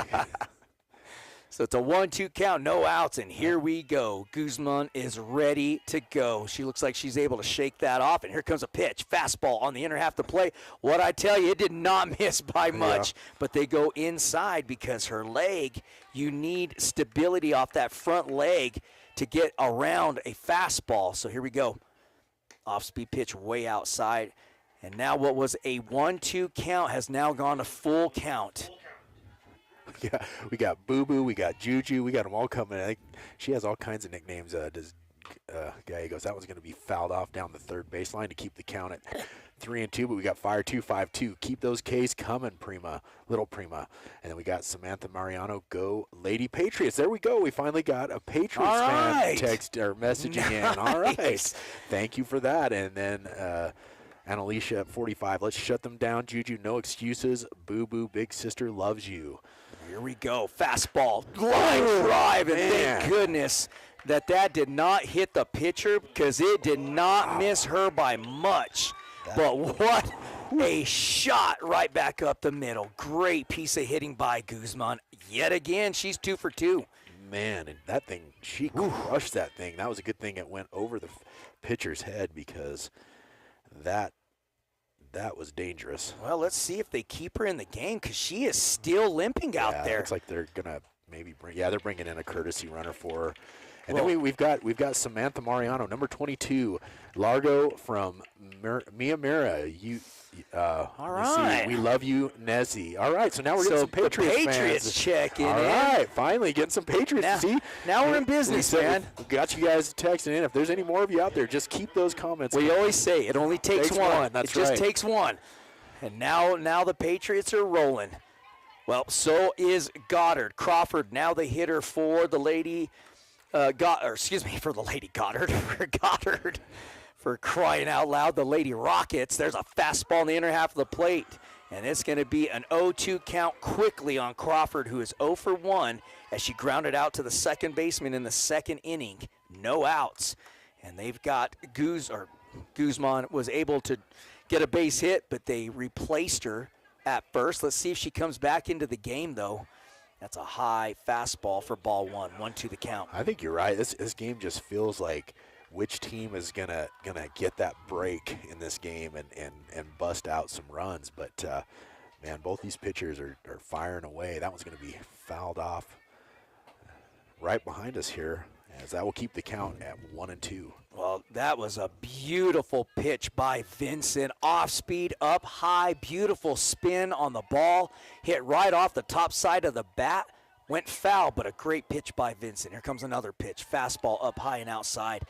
So it's a 1-2 count, no outs, and here we go. Guzman is ready to go. She looks like she's able to shake that off, and here comes a pitch. Fastball on the inner half of the plate. What I tell you, it did not miss by much, but they go inside because her leg, you need stability off that front leg to get around a fastball. So here we go. Off-speed pitch way outside. And now what was a 1-2 count has now gone to full count. Yeah, we got Boo Boo, we got Juju, we got them all coming. I think she has all kinds of nicknames. Guy goes, that was going to be fouled off down the third baseline to keep the count at 3-2, but we got Fire 2-5-2. Keep those K's coming, Prima, little Prima. And then we got Samantha Mariano, go Lady Patriots. There we go. We finally got a Patriots fan text or messaging in. All right. Thank you for that. And then Annalicia at 45. Let's shut them down, Juju. No excuses. Boo Boo, big sister loves you. Here we go. Fastball, line drive, and thank goodness that did not hit the pitcher because it did not miss her by much. But what a shot right back up the middle. Great piece of hitting by Guzman. Yet again, she's 2 for 2. Man, and that thing, she crushed that thing. That was a good thing it went over the pitcher's head because that was dangerous. Well, let's see if they keep her in the game because she is still limping out there. Looks like they're gonna maybe they're bringing in a courtesy runner for her. And then we've got Samantha Mariano, number 22, Largo from MIYAMURA. All right. We love you, Nezzy. All right, so now we're getting some Patriots fans. Patriots checking in. All right, finally getting some Patriots. Now we're in business, man. We got you guys texting in. If there's any more of you out there, just keep those comments. We always say it only takes one. That's it just takes one. And now the Patriots are rolling. Well, so is Goddard. Crawford, now the hitter for the Lady for the Lady Goddard. For Goddard. For crying out loud, the Lady Rockets. There's a fastball in the inner half of the plate. And it's going to be an 0-2 count quickly on Crawford, who is 0 for 1 as she grounded out to the second baseman in the second inning. No outs. And they've got Guzman was able to get a base hit, but they replaced her at first. Let's see if she comes back into the game, though. That's a high fastball for ball 1. 1-2 the count. I think you're right. This game just feels like which team is gonna get that break in this game and bust out some runs. But man, both these pitchers are firing away. That one's gonna be fouled off right behind us here, as that will keep the count at 1-2. Well, that was a beautiful pitch by Vincent. Off speed, up high, beautiful spin on the ball. Hit right off the top side of the bat. Went foul, but a great pitch by Vincent. Here comes another pitch. Fastball up high and outside.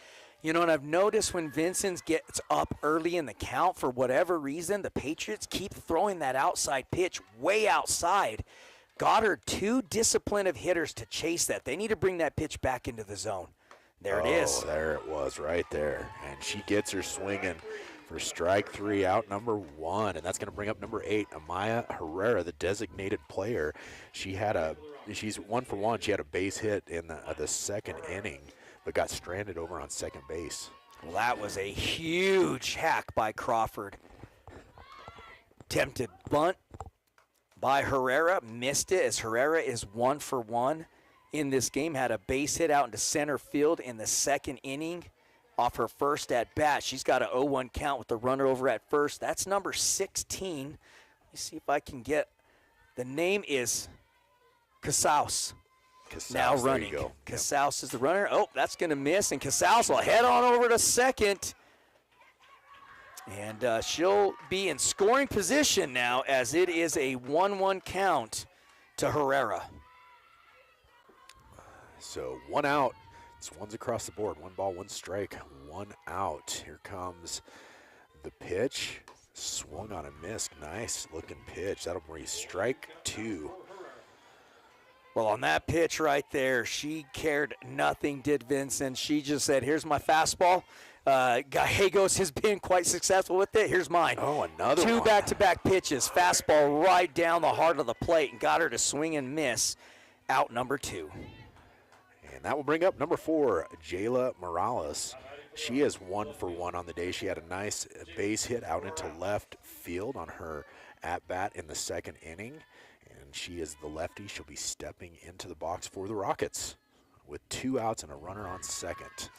You know, and I've noticed when Vincent gets up early in the count, for whatever reason, the Patriots keep throwing that outside pitch way outside. Goddard, too disciplined of hitters to chase that. They need to bring that pitch back into the zone. There it is. There it was right there. And she gets her swinging for strike 3, out number 1. And that's going to bring up number 8, Amaya Herrera, the designated player. She's 1 for 1. She had a base hit in the second inning, but got stranded over on second base. Well, that was a huge hack by Crawford. Attempted bunt. by Herrera. Missed it, as Herrera is 1 for 1 in this game. Had a base hit out into center field in the second inning off her first at bat. She's got an 0-1 count with the runner over at first. That's number 16. Let me see if I can get, the name is Casals. Now running. Casals is the runner. Oh, that's going to miss, and Casals will head on over to second. And she'll be in scoring position now, as it is a 1-1 count to Herrera. So 1 out. It's ones across the board. 1 ball, 1 strike, 1 out. Here comes the pitch. Swung on a miss. Nice looking pitch. That'll bring strike 2. Well, on that pitch right there, she cared nothing, did Vincent. She just said, here's my fastball. Gallegos has been quite successful with it. Here's mine. Oh, another 2 one. back-to-back pitches. Fastball right down the heart of the plate. And Goddard to swing and miss. Out number 2. And that will bring up number 4, Jayla Morales. She is 1 for 1 on the day. She had a nice base hit out into left field on her at-bat in the second inning. And she is the lefty. She'll be stepping into the box for the Rockets with 2 outs and a runner on second.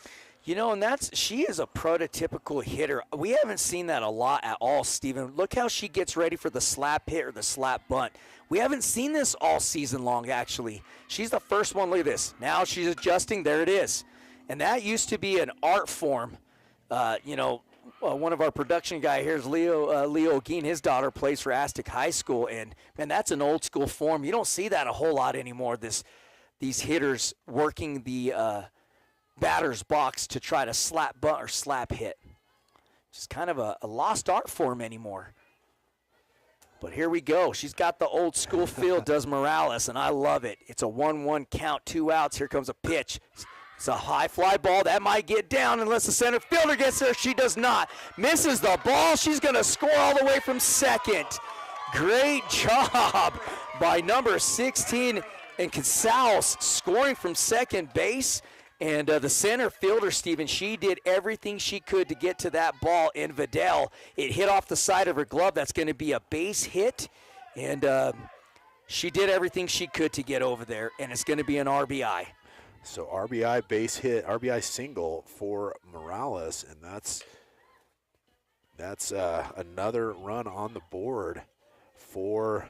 You know, and she is a prototypical hitter. We haven't seen that a lot at all, Steven. Look how she gets ready for the slap hit or the slap bunt. We haven't seen this all season long, actually. She's the first one. Look at this. Now she's adjusting. There it is. And that used to be an art form. One of our production guy here is Leo Geen. His daughter plays for Aztec High School. And, man, that's an old school form. You don't see that a whole lot anymore, these hitters working the batter's box to try to slap bunt or slap hit. Just kind of a lost art form anymore. But here we go. She's got the old school feel, does Morales, and I love it. It's a 1-1 count, 2 outs. Here comes a pitch. It's a high fly ball. That might get down unless the center fielder gets there. She does not. Misses the ball. She's going to score all the way from second. Great job by number 16 and Casals scoring from second base. And the center fielder, Steven, she did everything she could to get to that ball in Vidal. It hit off the side of her glove. That's going to be a base hit. And she did everything she could to get over there, and it's going to be an RBI. So RBI base hit, RBI single for Morales, and that's another run on the board for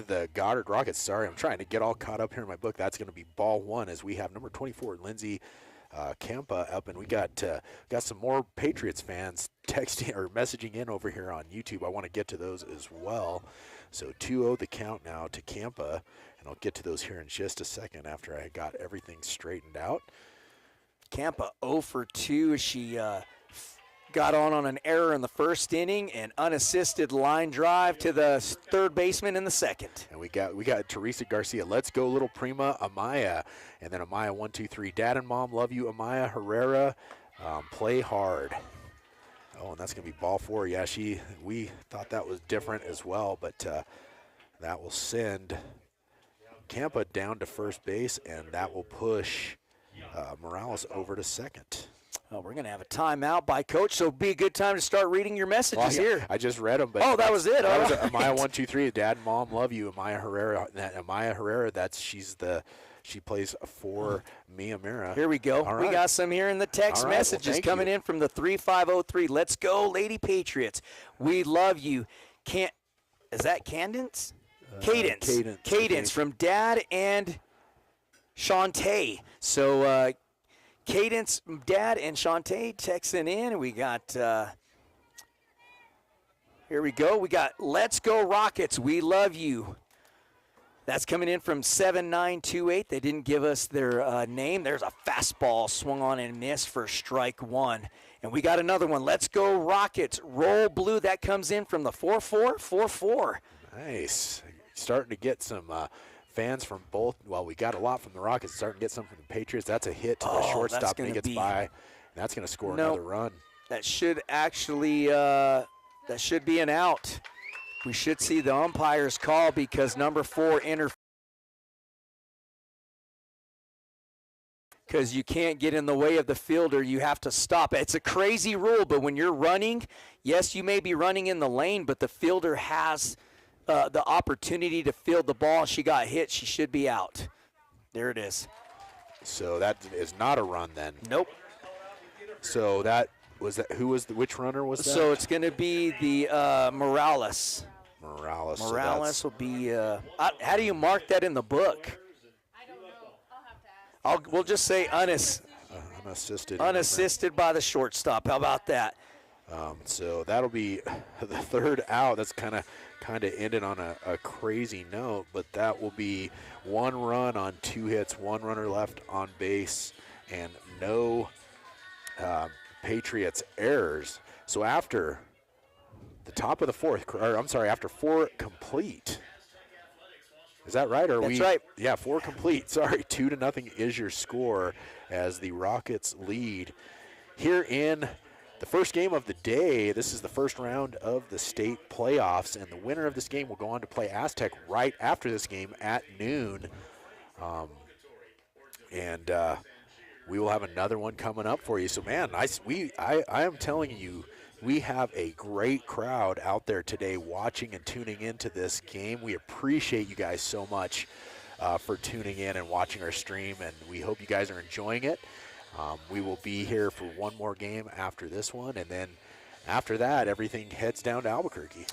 the Goddard Rockets. Sorry, I'm trying to get all caught up here in my book. That's going to be ball 1 as we have number 24, Lindsay Campa, up, and we got some more Patriots fans texting or messaging in over here on YouTube. I want to get to those as well. So 2-0 the count now to Campa, and I'll get to those here in just a second after I got everything straightened out. Campa 0 for 2. She got on an error in the first inning, and unassisted line drive to the third baseman in the second. And we got Teresa Garcia. Let's go, little prima Amaya. And then Amaya 1, 2, 3. Dad and Mom love you. Amaya Herrera, play hard. Oh, and that's going to be ball 4. Yeah, we thought that was different as well, but that will send Campa down to first base, and that will push Morales over to second. Oh, we're going to have a timeout by Coach, so it'll be a good time to start reading your messages here. I just read them. But oh, that was it. That was Amaya 1, 2, 3. Dad and Mom love you. Amaya Herrera. She plays for MIYAMURA. Here we go. Right. We got some here in the text messages coming in from the 3503. Let's go, Lady Patriots. We love you. Is that Cadence? Cadence from Dad and Shantae. So, Cadence, Dad, and Shantae texting in. We got, here we go. We got Let's Go Rockets. We love you. That's coming in from 7928. They didn't give us their name. There's a fastball swung on and missed for strike 1. And we got another one. Let's Go Rockets. Roll Blue. That comes in from the 4444. Nice. Starting to get some fans from both. Well, we got a lot from the Rockets. Starting to get some from the Patriots. That's a hit to the shortstop, and he gets by. And that's going to score another run. That should actually that should be an out. We should see the umpire's call because number 4 because you can't get in the way of the fielder. You have to stop. It's a crazy rule, but when you're running, yes, you may be running in the lane, but the fielder has the opportunity to field the ball, and she got hit. She should be out. There it is. So that is not a run then. Nope. So that was that. Who was which runner was that? So it's going to be the Morales. Morales. Morales will be. How do you mark that in the book? I don't know. I'll have to ask. We'll just say Unassisted. unassisted by the shortstop. How about that? So that'll be the third out. That's kind of ended on a crazy note, but that will be 1 run on 2 hits, 1 runner left on base, and no Patriots errors. So after the top of the fourth, or I'm sorry, after 4 complete. Is that right? That's right. Yeah, 4 complete. Sorry, 2-0 is your score as the Rockets lead here in the first game of the day. This is the first round of the state playoffs, and the winner of this game will go on to play Aztec right after this game at noon. We will have another one coming up for you. So, man, I am telling you, we have a great crowd out there today watching and tuning into this game. We appreciate you guys so much for tuning in and watching our stream, and we hope you guys are enjoying it. We will be here for one more game after this one, and then after that, everything heads down to Albuquerque.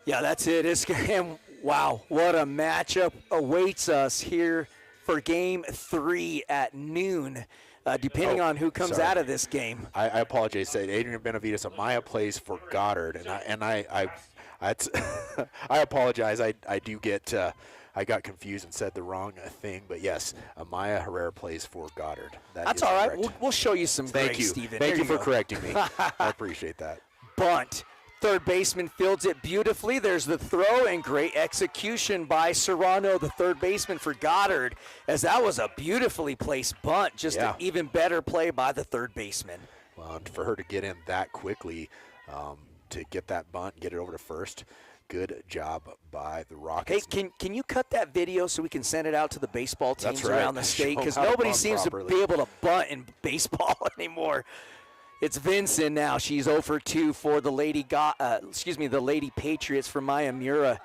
Yeah, that's it. And wow, what a matchup awaits us here for Game 3 at noon, depending on who comes out of this game. I apologize. Adrian Benavides Amaya plays for Goddard, and I apologize. I do get. I got confused and said the wrong thing, but yes, Amaya Herrera plays for Goddard. That's all right. We'll show you some grace, Stephen. Thank you for correcting me. I appreciate that. Bunt. Third baseman fields it beautifully. There's the throw, and great execution by Serrano, the third baseman for Goddard, as that was a beautifully placed bunt. Just an even better play by the third baseman. Well, and for her to get in that quickly, to get that bunt and get it over to first, good job by the Rockets. Hey, can you cut that video so we can send it out to the baseball teams around the state? Because nobody seems to be able to bunt in baseball anymore. It's Vincent now. She's 0 for 2 for the Lady Patriots for MIYAMURA.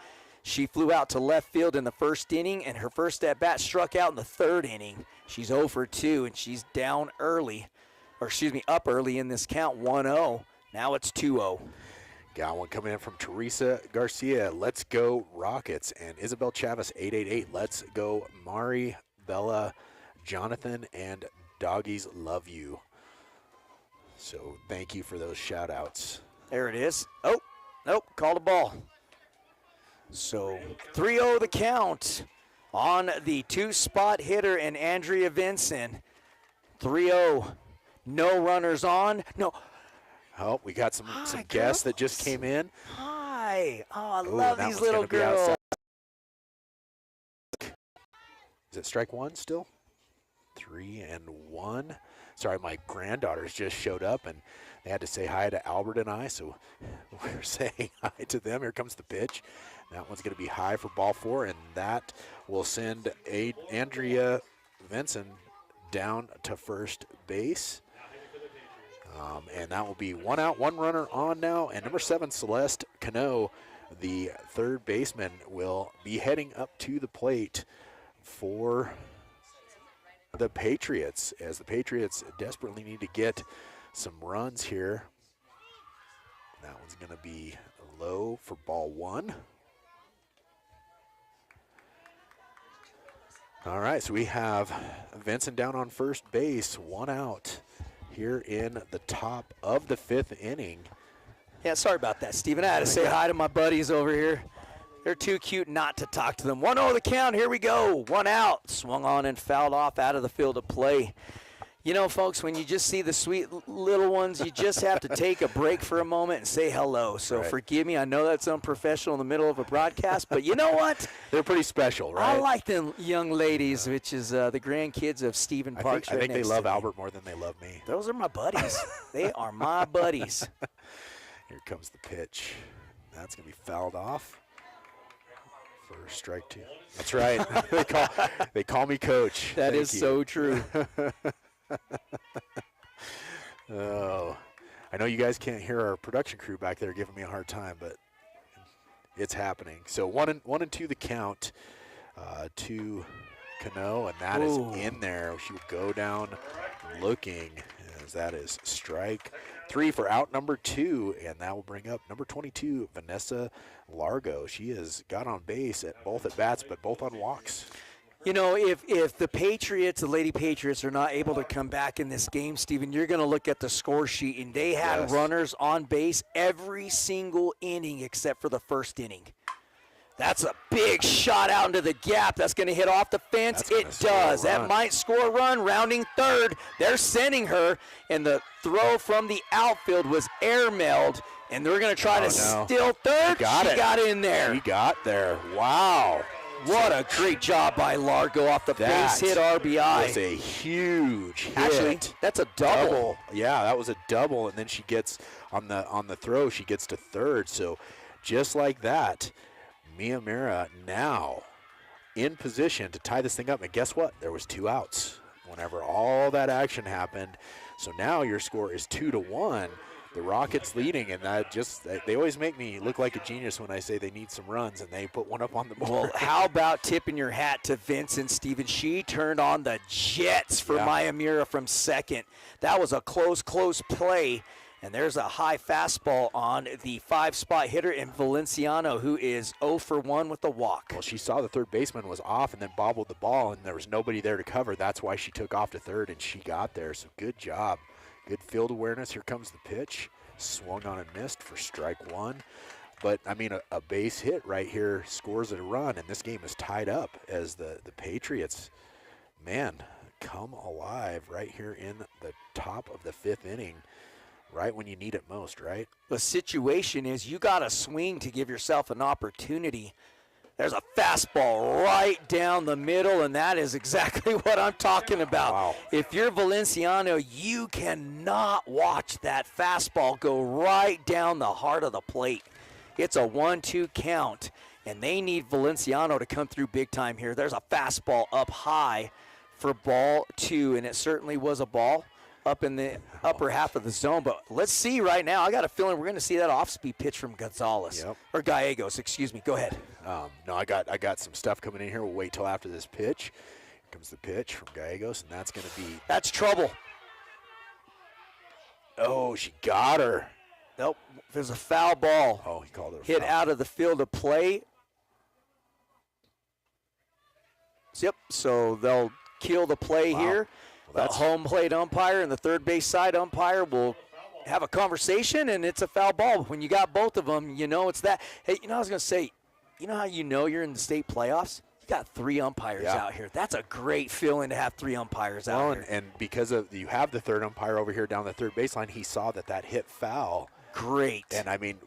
She flew out to left field in the first inning, and her first at bat struck out in the third inning. She's 0 for 2, and she's down early, up early in this count, 1-0. Now it's 2-0. Got one coming in from Teresa Garcia. Let's go Rockets. And Isabel Chavez, 888. Let's go Mari, Bella, Jonathan, and Doggies love you. So thank you for those shout outs. There it is. Oh, nope, called a ball. So 3-0 the count on the 2-spot hitter and Andrea Vinson. 3-0. No runners on. No. Oh, we got some guests that just came in. Hi. Oh, I love these little girls. Is it strike one still? 3-1. Sorry, my granddaughters just showed up, and they had to say hi to Albert and I, so we're saying hi to them. Here comes the pitch. That one's going to be high for ball 4, and that will send Andrea Vinson down to first base. And that will be 1 out, 1 runner on now. And number 7, Celeste Cano, the third baseman, will be heading up to the plate for the Patriots, as the Patriots desperately need to get some runs here. That one's going to be low for ball 1. All right, so we have Vincent down on first base, 1 out. Here in the top of the 5th inning. Yeah, sorry about that, Stephen. I had to say hi to my buddies over here. They're too cute not to talk to them. 1-0 the count. Here we go. 1 out. Swung on and fouled off out of the field of play. You know, folks, when you just see the sweet little ones, you just have to take a break for a moment and say hello. So forgive me. I know that's unprofessional in the middle of a broadcast, but you know what? They're pretty special, right? I like them young ladies, which is the grandkids of Stephen Parks. I think they love Albert more than they love me. Those are my buddies. They are my buddies. Here comes the pitch. That's going to be fouled off for strike 2. That's right. they call me coach. That is so true. Oh, I know you guys can't hear our production crew back there giving me a hard time, but It's happening. So 1-2 the count to Cano, and that is in there. She will go down looking, as that is strike 3 for out number 2, and that will bring up number 22, Vanessa Largo. She has got on base at both at bats, but both on walks. You know, if the Patriots, the Lady Patriots, are not able to come back in this game, Steven, you're going to look at the score sheet, and they had runners on base every single inning except for the first inning. That's a big shot out into the gap. That's going to hit off the fence. It does. That might score a run. Rounding third, they're sending her, and the throw from the outfield was airmailed, and they're going to try to steal third. She got in there. She got there. Wow. What a great job by Largo off the base hit RBI. That's a huge hit. Actually, that's a double. Yeah, that was a double, and then she gets on the throw, she gets to third. So just like that, MIYAMURA now in position to tie this thing up. And guess what? There was 2 outs whenever all that action happened. So now your score is 2-1. The Rockets leading, and they always make me look like a genius when I say they need some runs, and they put one up on the board. Well, how about tipping your hat to Vince and Steven? She turned on the jets for MIYAMURA from second. That was a close play, and there's a high fastball on the 5-spot hitter in Valenciano, who is 0 for 1 with a walk. Well, she saw the third baseman was off and then bobbled the ball, and there was nobody there to cover. That's why she took off to third, and she got there, so good job. Good field awareness. Here comes the pitch. Swung on and missed for strike 1. But, I mean, a base hit right here scores a run, and this game is tied up as the Patriots, man, come alive right here in the top of the 5th inning, right when you need it most, right? The situation is you got to swing to give yourself an opportunity. There's a fastball right down the middle, and that is exactly what I'm talking about. Wow. If you're Valenciano, you cannot watch that fastball go right down the heart of the plate. It's a 1-2 count, and they need Valenciano to come through big time here. There's a fastball up high for ball 2, and it certainly was a ball up in the upper half of the zone. But let's see right now. I got a feeling we're going to see that off-speed pitch from Gonzalez. Or Gallegos, excuse me. Go ahead. No, I got some stuff coming in here. We'll wait till after this pitch. Here comes the pitch from Gallegos, and that's going to be... That's trouble. Oh, she got her. Nope. There's a foul ball. Oh, he called it a hit foul. out of the field of play. Yep, so they'll kill the play here. The home plate umpire and the third base side umpire will have a conversation, and it's a foul ball. When you got both of them, you know it's that. Hey, I was going to say, you know how you know you're in the state playoffs? You got 3 umpires out here. That's a great feeling to have 3 umpires out here. And because of you have the third umpire over here down the third baseline, he saw that hit foul. Great. And I mean,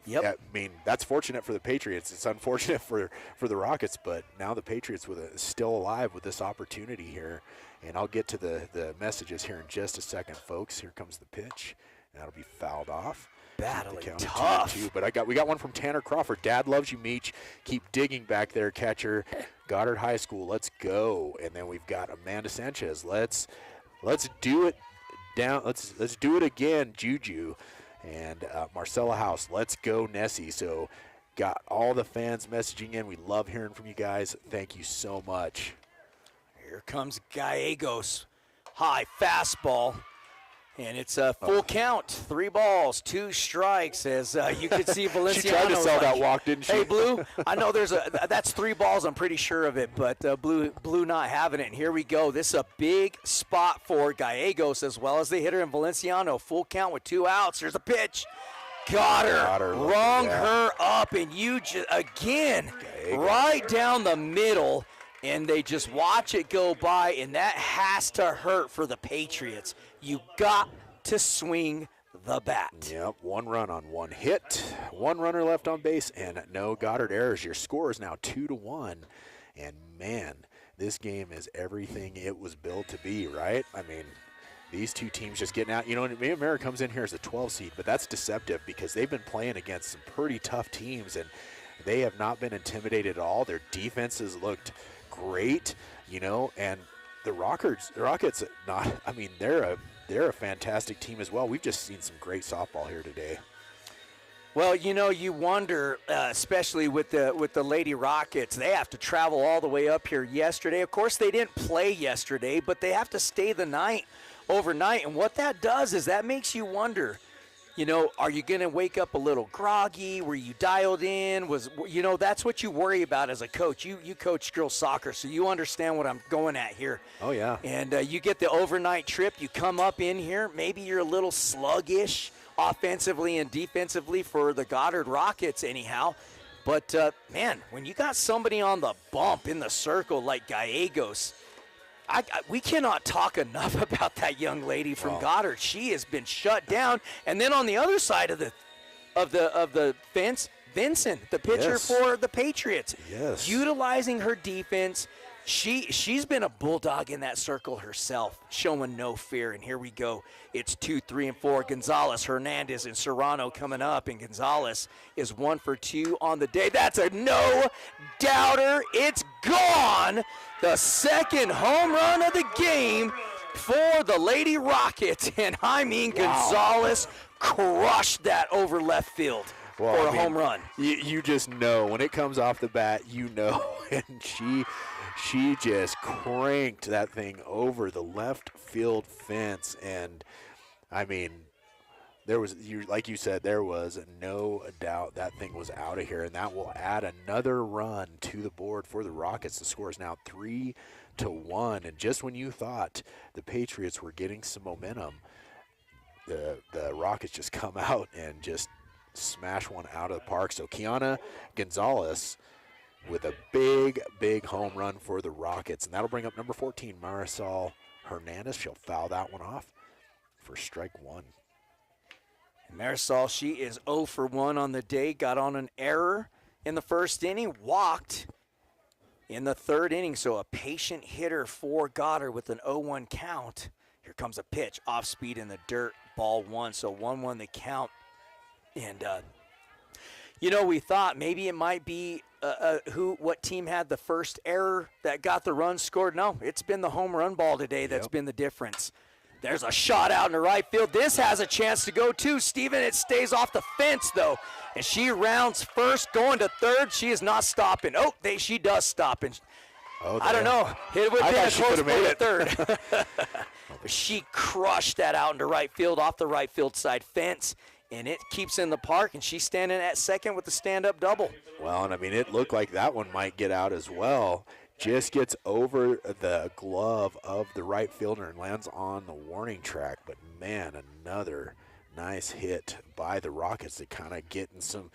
that's fortunate for the Patriots. It's unfortunate for the Rockets, but now the Patriots still alive with this opportunity here. And I'll get to the messages here in just a second, folks. Here comes the pitch. That'll be fouled off. Battling tough. 2-2. But we got one from Tanner Crawford. Dad loves you, Meech. Keep digging back there, catcher. Goddard High School. Let's go. And then we've got Amanda Sanchez. Let's do it down. Let's do it again, Juju. And Marcella House. Let's go, Nessie. So got all the fans messaging in. We love hearing from you guys. Thank you so much. Here comes Gallegos. High fastball. And it's a full count. 3 balls, 2 strikes, as you could see Valenciano. She tried to sell that walk, didn't she? Hey, Blue, I know that's 3 balls, I'm pretty sure of it, but Blue not having it. And here we go. This is a big spot for Gallegos as well as the hitter in Valenciano. Full count with 2 outs. Here's a pitch. Got her. Rung her up, and you again, right down the middle. And they just watch it go by, and that has to hurt for the Patriots. You got to swing the bat. Yep, 1 run on 1 hit, 1 runner left on base, and no Goddard errors. Your score is now 2-1. And, man, this game is everything it was built to be, right? I mean, these 2 teams just getting out. You know, MIYAMURA comes in here as a 12 seed, but that's deceptive because they've been playing against some pretty tough teams, and they have not been intimidated at all. Their defenses looked great, you know, and the Rockets I mean, they're a fantastic team as well. We've just seen some great softball here today. Well, you know, you wonder, especially with the Lady Rockets, they have to travel all the way up here yesterday. Of course, they didn't play yesterday, but they have to stay the night overnight. And what that does is that makes you wonder, you know, are you going to wake up a little groggy? Were you dialed in? You know, that's what you worry about as a coach. You coach girls soccer, so you understand what I'm going at here. Oh, yeah. And you get the overnight trip. You come up in here. Maybe you're a little sluggish offensively and defensively for the Goddard Rockets anyhow. But, man, when you got somebody on the bump in the circle like Gallegos, we cannot talk enough about that young lady from Goddard. She has been shut down. And then on the other side of the fence, Vincent, the pitcher for the Patriots, utilizing her defense. She's been a bulldog in that circle herself, showing no fear. And here we go. It's 2, 3, and 4. Gonzalez, Hernandez, and Serrano coming up. And Gonzalez is 1 for 2 on the day. That's a no-doubter. It's gone. The second home run of the game for the Lady Rockets. And I mean, Gonzalez crushed that over left field for a home run. You just know. When it comes off the bat, you know. And she just cranked that thing over the left field fence. And, I mean, like you said, there was no doubt that thing was out of here. And that will add another run to the board for the Rockets. The score is now 3-1. And just when you thought the Patriots were getting some momentum, the Rockets just come out and just smash one out of the park. So Kiana Gonzalez with a big home run for the Rockets. And that'll bring up number 14, Marisol Hernandez. She'll foul that one off for strike one. And Marisol, she is 0 for 1 on the day. Got on an error in the first inning. Walked in the third inning. So a patient hitter for Goddard with an 0-1 count. Here comes a pitch. Off speed in the dirt. Ball 1. So 1-1 the count. And, you know, we thought maybe it might be what team had the first error that got the run scored. No, it's been the home run ball today that's been the difference. There's a shot out in the right field. This has a chance to go too, Steven. It stays off the fence, though. And she rounds first, going to third. She is not stopping. Oh, she does stop. And I don't know. It would have been a close play to third. But she crushed that out into right field, off the right field side fence. And it keeps in the park, and she's standing at second with the stand-up double. Well, and I mean, it looked like that one might get out as well. Just gets over the glove of the right fielder and lands on the warning track. But, man, another nice hit by the Rockets to kind of getting some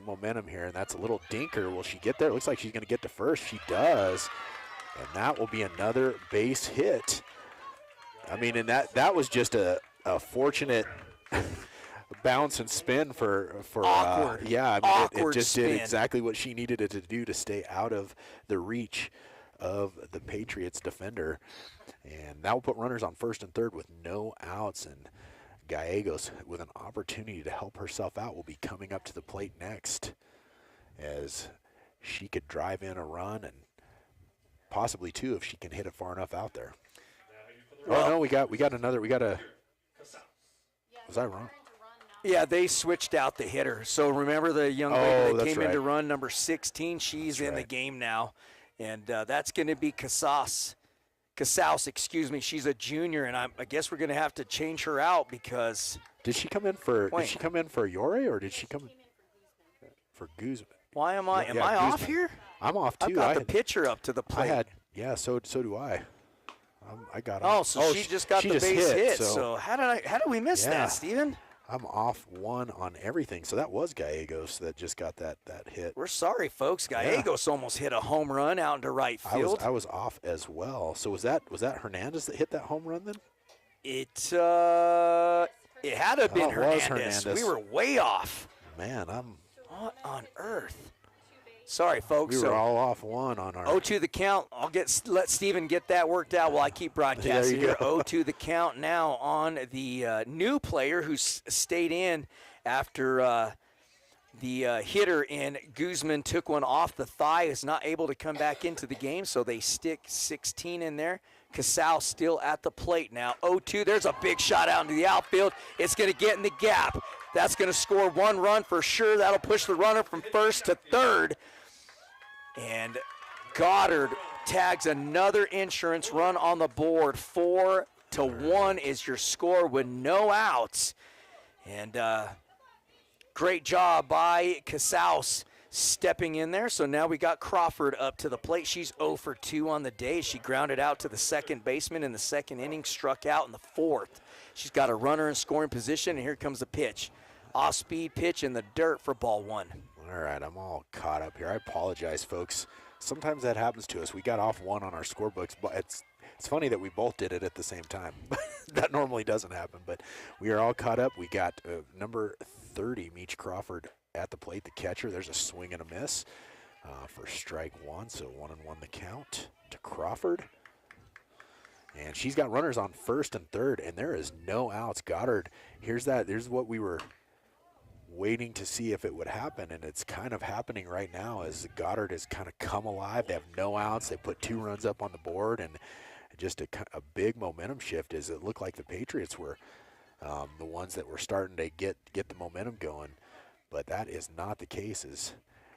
momentum here. And that's a little dinker. Will she get there? It looks like she's going to get to first. She does. And that will be another base hit. I mean, and that was just a fortunate – bounce and spin for awkward. I mean, it just spin. Did exactly what she needed it to do to stay out of the reach of the Patriots defender. And that will put runners on first and third with no outs. And Gallegos, with an opportunity to help herself out, will be coming up to the plate next, as she could drive in a run and possibly two if she can hit it far enough out there. Oh no, we got a. Was I wrong? Yeah, they switched out the hitter. So remember the young lady that came in to right. run, number 16? She's That's in the right. game now. And that's going to be Casas, excuse me. She's a junior, and I guess we're going to have to change her out because – Did she come in for Yore, or did she come for Guzman? Why am I Guzman. off here? I'm off too. I've got the pitcher up to the plate. So do I. I got. Oh, so she just got the base hit. So how did we miss that, Steven? I'm off one on everything. So that was Gallegos that just got that hit. We're sorry, folks. Gallegos almost hit a home run out into right field. I was off as well. So was that Hernandez that hit that home run then? It had to have been Hernandez. We were way off. Man, What on earth? Sorry, folks. We were all off one on our. 0-2 the count. Let Steven get that worked out while I keep broadcasting here. 0-2 the count now on the new player who stayed in after the hitter in Guzman took one off the thigh, is not able to come back into the game, so they stick 16 in there. Casal still at the plate now. 0-2. There's a big shot out into the outfield. It's going to get in the gap. That's going to score 1 run for sure. That'll push the runner from first to third. And Goddard tags another insurance run on the board. 4-1 is your score with no outs. And great job by Casaus stepping in there. So now we got Crawford up to the plate. She's 0 for 2 on the day. She grounded out to the second baseman in the second inning, struck out in the fourth. She's got a runner in scoring position, and here comes the pitch. Off-speed pitch in the dirt for ball 1. All right, I'm all caught up here. I apologize, folks. Sometimes that happens to us. We got off 1 on our scorebooks, but it's funny that we both did it at the same time. That normally doesn't happen, but we are all caught up. We got number 30, Meech Crawford, at the plate, the catcher. There's a swing and a miss for strike 1, so 1-1 the count to Crawford. And she's got runners on first and third, and there is no outs. Goddard, here's what we were waiting to see if it would happen, and it's kind of happening right now as Goddard has kind of come alive. They have no outs. They put 2 runs up on the board, and just a big momentum shift as it looked like the Patriots were the ones that were starting to get the momentum going. But that is not the case, as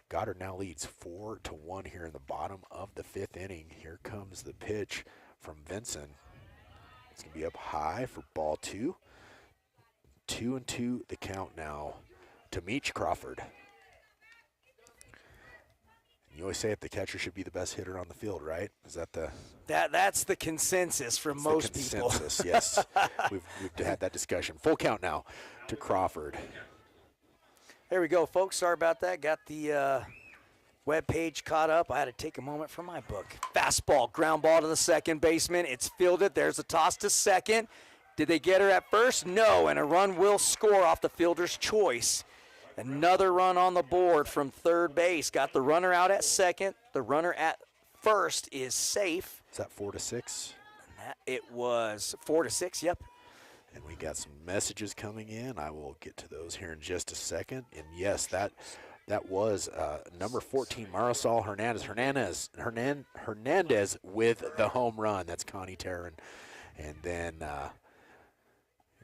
Goddard now leads 4-1 here in the bottom of the 5th inning. Here comes the pitch from Vincent. It's going to be up high for ball 2. 2-2 the count now to Meech Crawford. You always say it, the catcher should be the best hitter on the field, right? Is that the... That's the consensus for most people. Consensus, yes. We've had that discussion. Full count now to Crawford. There we go, folks. Sorry about that. Got the web page caught up. I had to take a moment for my book. Fastball, ground ball to the second baseman. It's fielded. There's a toss to second. Did they get her at first? No, and a run will score off the fielder's choice. Another run on the board from third base. Got the runner out at second. The runner at first is safe. Is that 4-6? It was 4-6, yep. And we got some messages coming in. I will get to those here in just a second. And yes, that was number 14, Marisol Hernandez with the home run. That's Connie Terran. And then here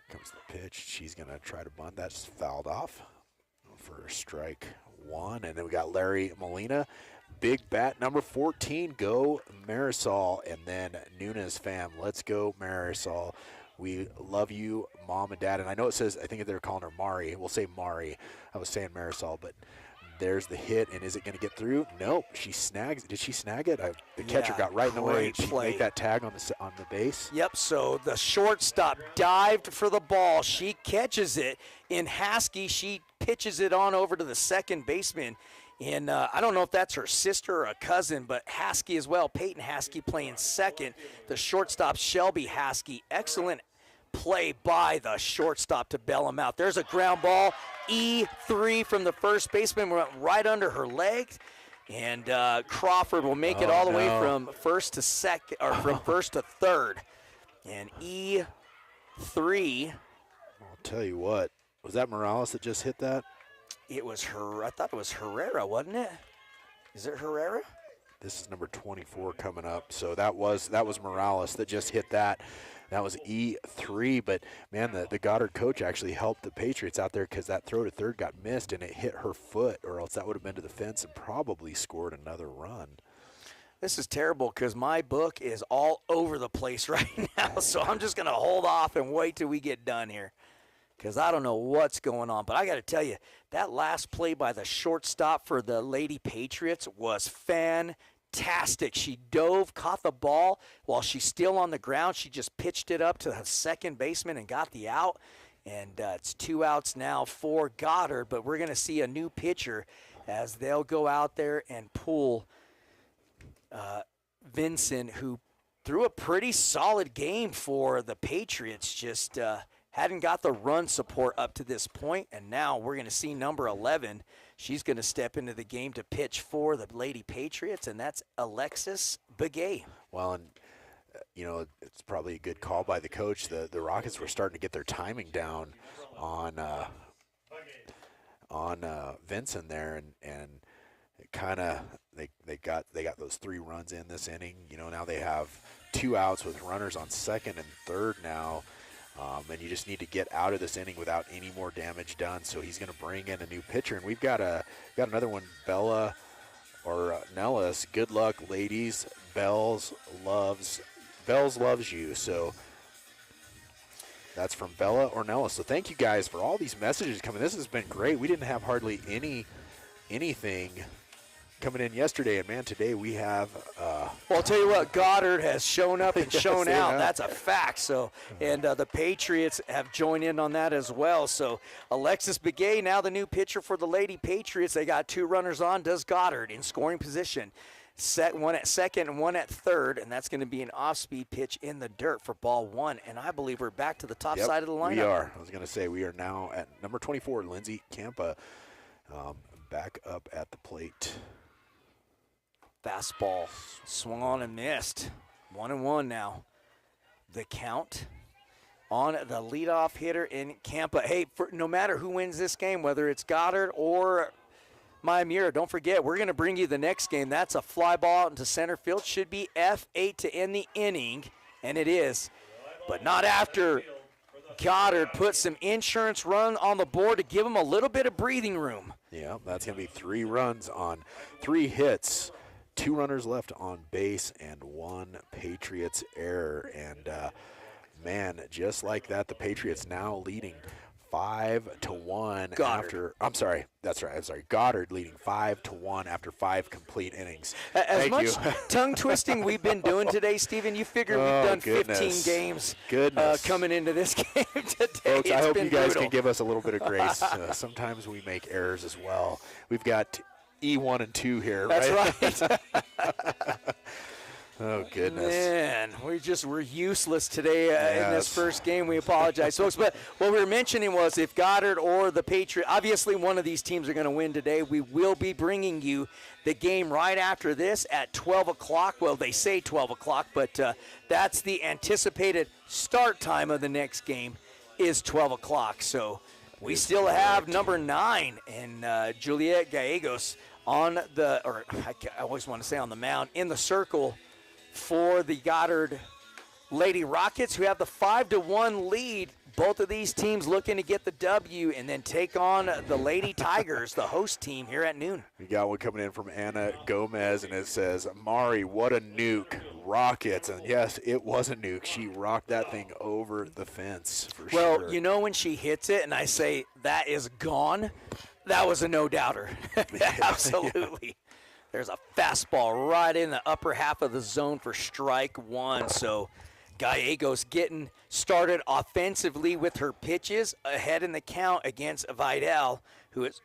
comes the pitch. She's going to try to bunt. That's fouled off for strike 1. And then we got Larry Molina. Big bat, number 14. Go Marisol. And then Nunes fam. Let's go Marisol. We love you, Mom and Dad. And I know it says, I think they're calling her Mari. We'll say Mari. I was saying Marisol, but there's the hit. And is it going to get through? Nope. She snags. Did she snag it? The catcher got right in the way. She made that tag on the base. Yep. So the shortstop dived for the ball. She catches it. In Haskey, she pitches it on over to the second baseman. And I don't know if that's her sister or a cousin, but Haskey as well. Peyton Haskey playing second. The shortstop, Shelby Haskey. Excellent play by the shortstop to bail him out. There's a ground ball. E3 from the first baseman, went right under her legs. And Crawford will make it all the way from first to second, or from first to third. And E3. I'll tell you what. Was that Morales that just hit that? It was her. I thought it was Herrera, wasn't it? Is it Herrera? This is number 24 coming up. So that was Morales that just hit that. That was E3. But, man, the Goddard coach actually helped the Patriots out there because that throw to third got missed and it hit her foot, or else that would have been to the fence and probably scored another run. This is terrible because my book is all over the place right now. So I'm just going to hold off and wait till we get done here, because I don't know what's going on. But I got to tell you, that last play by the shortstop for the Lady Patriots was fantastic. She dove, caught the ball while she's still on the ground. She just pitched it up to the second baseman and got the out. And it's 2 outs now for Goddard. But we're going to see a new pitcher as they'll go out there and pull Vincent, who threw a pretty solid game for the Patriots. Just hadn't got the run support up to this point, and now we're going to see number 11. She's going to step into the game to pitch for the Lady Patriots, and that's Alexis Begay. Well, and it's probably a good call by the coach. The Rockets were starting to get their timing down on Vincent there, and it kind of they got those 3 runs in this inning. Now they have 2 outs with runners on second and third now. And you just need to get out of this inning without any more damage done. So he's going to bring in a new pitcher, and we've got another one, Bella or Nellis. Good luck, ladies. Bells loves you. So that's from Bella Ornelas. So thank you guys for all these messages coming. This has been great. We didn't have hardly anything coming in yesterday, and man, today we have. Well, I'll tell you what, Goddard has shown up and shown out. Yeah. That's a fact. So, and the Patriots have joined in on that as well. So, Alexis Begay, now the new pitcher for the Lady Patriots. They got 2 runners on. Does Goddard in scoring position. One at second and one at third, and that's going to be an off-speed pitch in the dirt for ball 1. And I believe we're back to the top side of the lineup. We are. I was going to say we are now at number 24, Lindsay Campa, back up at the plate. Fastball swung on and missed. 1-1 now. The count on the leadoff hitter in Campa. Hey, no matter who wins this game, whether it's Goddard or MIYAMURA, don't forget, we're going to bring you the next game. That's a fly ball out into center field. Should be F8 to end the inning, and it is. But not after Goddard put some insurance run on the board to give him a little bit of breathing room. Yeah, that's going to be 3 runs on 3 hits. 2 runners left on base and 1 Patriots error. And, man, just like that, the Patriots now leading 5-1 after – I'm sorry. That's right. I'm sorry. Goddard leading 5-1 after 5 complete innings. As much tongue twisting we've been doing today, Stephen, you figure we've done 15 games coming into this game today. Folks, I hope you guys can give us a little bit of grace. Sometimes we make errors as well. We've got – E1 and 2 here, That's right? Oh, goodness. Man, we're useless today in this first game. We apologize, folks. But what we were mentioning was if Goddard or the Patriots, obviously one of these teams are going to win today. We will be bringing you the game right after this at 12 o'clock. Well, they say 12 o'clock, but that's the anticipated start time of the next game is 12 o'clock. So we still have number 9 and Juliet Gallegos on the, or I always want to say on the mound, in the circle for the Goddard Lady Rockets, who have the 5-1 lead. Both of these teams looking to get the W and then take on the Lady Tigers, the host team, here at noon. We got one coming in from Anna Gomez, and it says, Mari, what a nuke. Rockets. And yes, it was a nuke. She rocked that thing over the fence for sure. Well, you know when she hits it and I say, that is gone, that was a no-doubter. Absolutely. There's a fastball right in the upper half of the zone for strike 1. So Gallegos getting started offensively with her pitches, ahead in the count against Vidal, who is,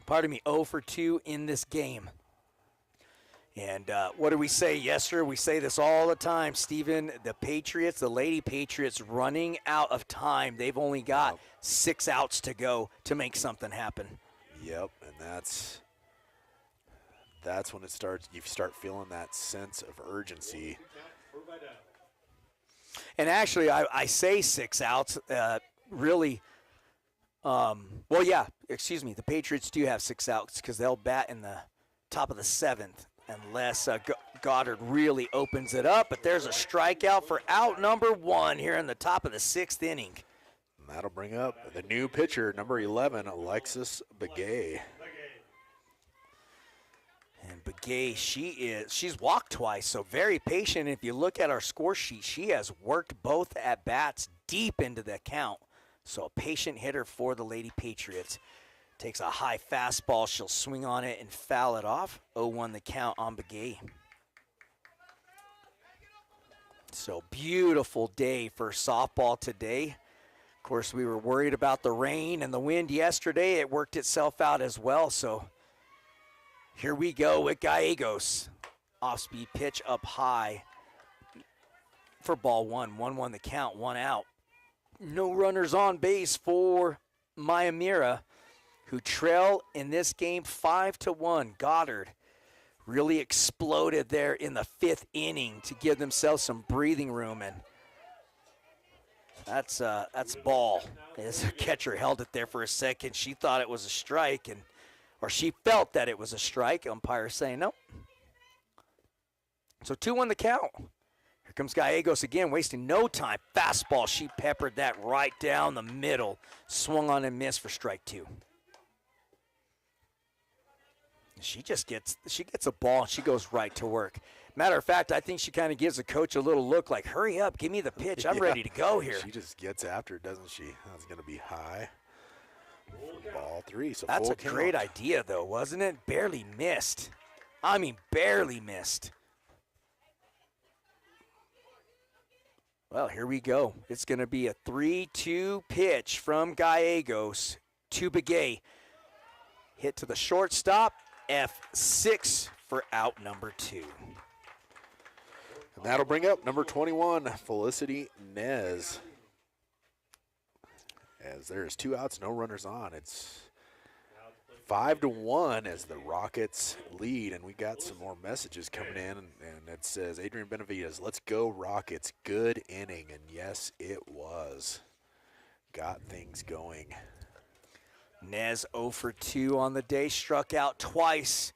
0 for 2 in this game. And what did we say yesterday? We say this all the time, Stephen. The Patriots, the Lady Patriots, running out of time. They've only got 6 outs to go to make something happen. Yep, and that's when it starts. You start feeling that sense of urgency. And actually, I say 6 outs. Really, the Patriots do have 6 outs because they'll bat in the top of the 7th unless Goddard really opens it up. But there's a strikeout for out number 1 here in the top of the 6th inning. And that'll bring up the new pitcher, number 11, Alexis Begay. And Begay, she's walked twice, so very patient. If you look at our score sheet, she has worked both at bats deep into the count. So a patient hitter for the Lady Patriots. Takes a high fastball. She'll swing on it and foul it off. 0-1 the count on Begay. So beautiful day for softball today. Of course, we were worried about the rain and the wind yesterday. It worked itself out as well. So here we go with Gallegos. Off-speed pitch up high for ball 1. 1-1 the count, 1 out. No runners on base for MIYAMURA, who trail in this game 5-1. Goddard really exploded there in the 5th inning to give themselves some breathing room, and that's ball. As the catcher held it there for a second, she thought it was a strike, or she felt that it was a strike. Umpire saying no. So 2-1 the count. Here comes Gallegos again, wasting no time. Fastball, she peppered that right down the middle. Swung on and missed for strike 2. She gets a ball and she goes right to work. Matter of fact, I think she kind of gives the coach a little look like, hurry up, give me the pitch. I'm ready to go here. She just gets after it, doesn't she? That's going to be high. Ball 3. So that's a count. great idea, though, wasn't it? Barely missed. I mean, barely missed. Well, here we go. It's going to be a 3-2 pitch from Gallegos to Begay. Hit to the shortstop. F6 for out number 2. And that'll bring up number 21, Felicity Nez. As there's 2 outs, no runners on. It's 5-1 as the Rockets lead, and we got some more messages coming in, and it says, Adrian Benavides, let's go Rockets, good inning, and yes, it was. Got things going. Nez 0 for 2 on the day, struck out twice.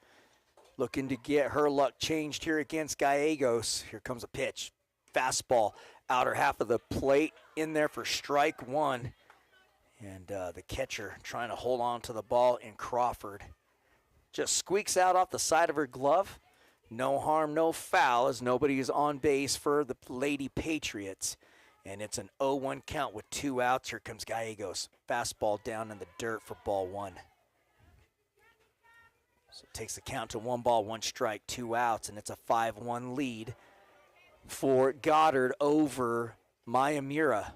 Looking to get her luck changed here against Gallegos. Here comes a pitch. Fastball, outer half of the plate, in there for strike 1. And the catcher trying to hold on to the ball in Crawford. Just squeaks out off the side of her glove. No harm, no foul, as nobody is on base for the Lady Patriots. And it's an 0-1 count with 2 outs. Here comes Gallegos. Fastball down in the dirt for ball 1. So it takes the count to 1 ball, 1 strike, 2 outs, and it's a 5-1 lead for Goddard over MIYAMURA.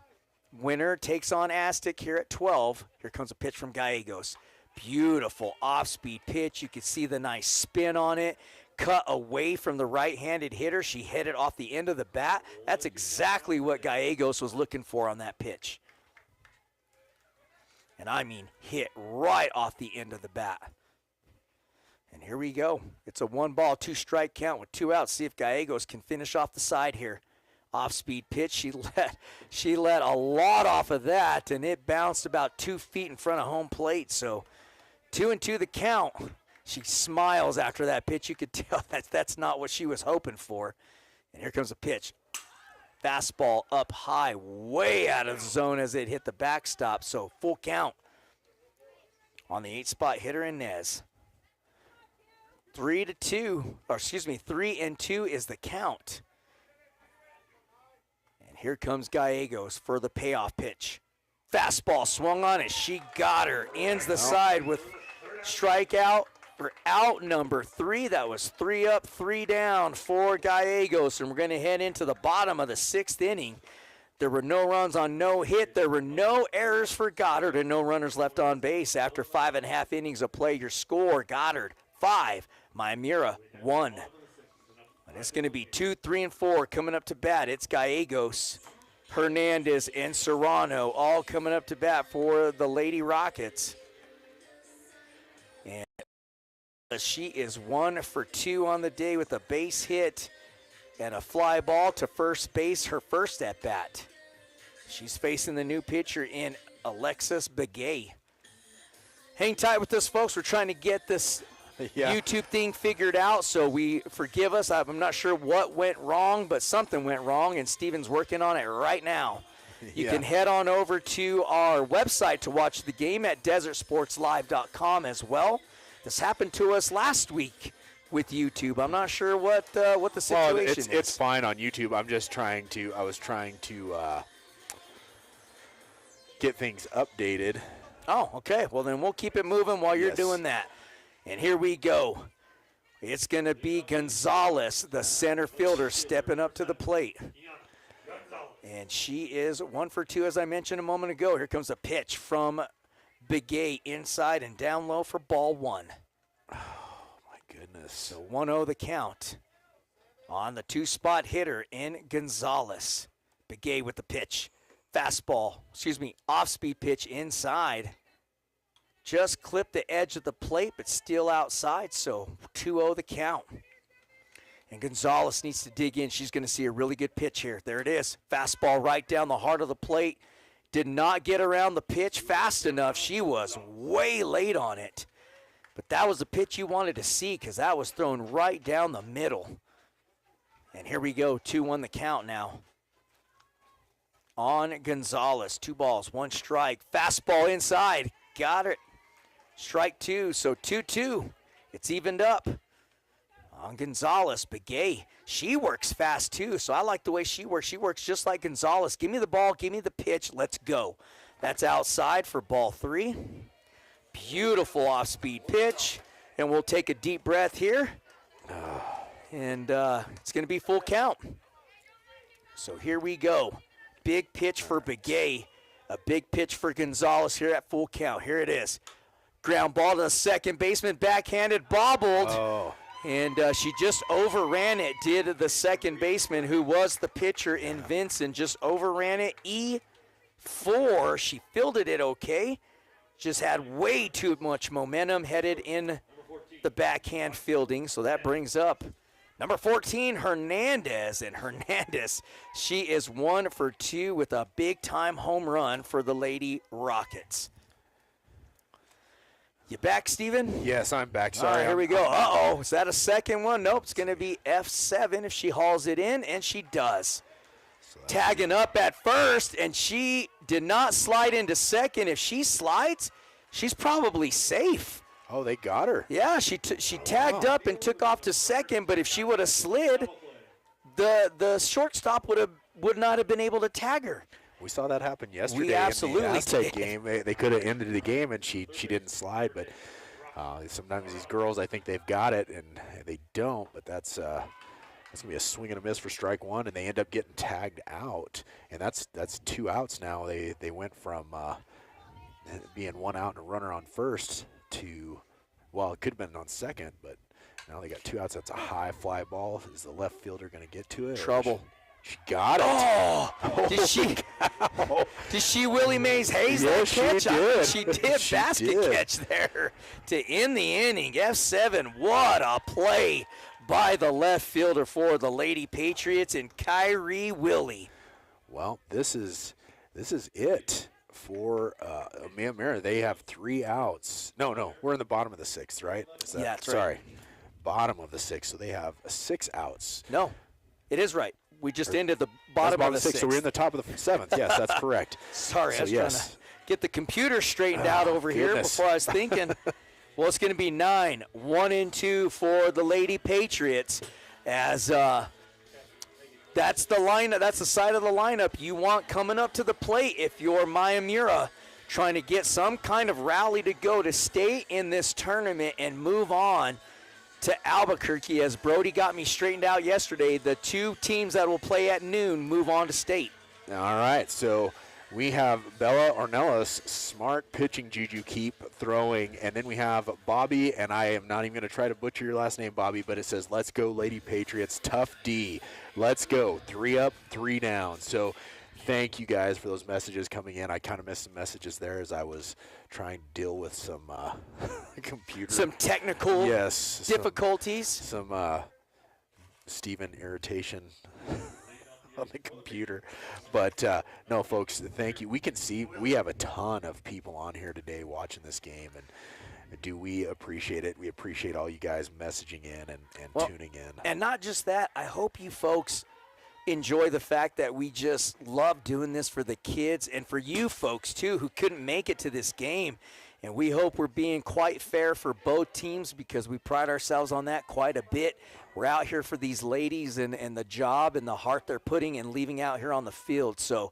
Winner takes on Aztec here at 12. Here comes a pitch from Gallegos. Beautiful off-speed pitch. You can see the nice spin on it. Cut away from the right-handed hitter. She hit it off the end of the bat. That's exactly what Gallegos was looking for on that pitch. And I mean hit right off the end of the bat. And here we go. It's a 1 ball, 2 strike count with 2 outs. See if Gallegos can finish off the side here. Off-speed pitch. She let a lot off of that, and it bounced about 2 feet in front of home plate. So 2-2 the count. She smiles after that pitch. You could tell that's not what she was hoping for. And here comes a pitch. Fastball up high, way out of the zone as it hit the backstop. So full count on the 8-spot hitter in Nez. 3-2 is the count. And here comes Gallegos for the payoff pitch. Fastball swung on it. She got her. Ends the side with strikeout for out number 3. That was 3 up, 3 down for Gallegos. And we're going to head into the bottom of the 6th inning. There were no runs on no hit. There were no errors for Goddard and no runners left on base. After 5.5 innings of play, your score, Goddard 5, MIYAMURA 1. And it's going to be 2, 3, and 4 coming up to bat. It's Gallegos, Hernandez, and Serrano all coming up to bat for the Lady Rockets. And she is 1 for 2 on the day with a base hit and a fly ball to first base, her first at bat. She's facing the new pitcher in Alexis Begay. Hang tight with us, folks. We're trying to get this YouTube thing figured out, so forgive us. I'm not sure what went wrong, but something went wrong, and Steven's working on it right now. You can head on over to our website to watch the game at desertsportslive.com as well. This happened to us last week with YouTube. I'm not sure what the situation is. It's fine on YouTube. I was trying to get things updated. Oh, okay. Well, then we'll keep it moving while you're doing that. And here we go. It's going to be Gonzalez, the center fielder, stepping up to the plate. And she is 1 for 2, as I mentioned a moment ago. Here comes a pitch from Begay inside and down low for ball 1. Oh, my goodness. So 1-0 the count on the 2-spot hitter in Gonzalez. Begay with the pitch. Off-speed pitch inside. Just clipped the edge of the plate, but still outside, so 2-0 the count. And Gonzalez needs to dig in. She's going to see a really good pitch here. There it is. Fastball right down the heart of the plate. Did not get around the pitch fast enough. She was way late on it. But that was the pitch you wanted to see because that was thrown right down the middle. And here we go, 2-1 the count now. On Gonzalez, 2 balls, 1 strike. Fastball inside, Goddard. Strike 2, so 2-2. It's evened up. On Gonzalez, Begay, she works fast too, so I like the way she works. She works just like Gonzalez. Give me the ball, give me the pitch, let's go. That's outside for ball 3. Beautiful off-speed pitch, and we'll take a deep breath here. And it's going to be full count. So here we go. Big pitch for Begay. A big pitch for Gonzalez here at full count. Here it is. Ground ball to the second baseman, backhanded, bobbled. Oh. And she just overran it, did the second baseman, who was the pitcher in Vincent, just overran it. E4, she fielded it okay. Just had way too much momentum headed in the backhand fielding, so that brings up number 14, Hernandez. And Hernandez, she is 1 for 2 with a big-time home run for the Lady Rockets. You back, Steven? Yes, I'm back. Sorry. All right, here we go. Uh-oh, is that a second one? Nope, it's going to be F7 if she hauls it in, and she does. Tagging up at first, and she did not slide into second. If she slides, she's probably safe. Oh, they got her. Yeah, she tagged up and took off to second, but if she would have slid, the shortstop would not have been able to tag her. We saw that happen yesterday. We absolutely in the Aztec did. game. They could have ended the game, and she didn't slide. But sometimes these girls, I think they've got it, and they don't. But that's going to be a swing and a miss for strike 1, and they end up getting tagged out. And that's 2 outs now. They went from being 1 out and a runner on first to, well, it could have been on second, but now they got 2 outs. That's a high fly ball. Is the left fielder going to get to it? Trouble. She got it. Oh, did she Willie Mays Hayes that catch? She did. Basket catch there to end the inning. F7, what a play by the left fielder for the Lady Patriots and Kyrie Willie. Well, this is it for MIYAMURA. They have 3 outs. No, we're in the bottom of the 6th, right? Yeah, that's right. Sorry, bottom of the 6th. So they have 6 outs. No, it is right. We just ended the bottom of the 6th. So we're in the top of the 7th. Yes, that's correct. Sorry, so I was trying to get the computer straightened out over here before I was thinking. Well, it's going to be 9, 1-2 for the Lady Patriots, as that's the lineup. That's the side of the lineup you want coming up to the plate if you're MIYAMURA, trying to get some kind of rally to go to stay in this tournament and move on to Albuquerque. As Brody got me straightened out yesterday, the 2 teams that will play at noon move on to state. All right, so we have Bella Ornelas, smart pitching juju, keep throwing, and then we have Bobby, and I am not even going to try to butcher your last name, Bobby, but it says, let's go Lady Patriots, tough D. Let's go, 3 up, 3 down. So thank you guys for those messages coming in. I kind of missed some messages there as I was trying to deal with some computer. Some technical difficulties. Some Steven irritation on the computer. But, no, folks, thank you. We can see we have a ton of people on here today watching this game, and do we appreciate it. We appreciate all you guys messaging in and tuning in. And not just that, I hope you folks enjoy the fact that we just love doing this for the kids and for you folks too who couldn't make it to this game. And we hope we're being quite fair for both teams, because we pride ourselves on that quite a bit. We're out here for these ladies and the job and the heart they're putting and leaving out here on the field. So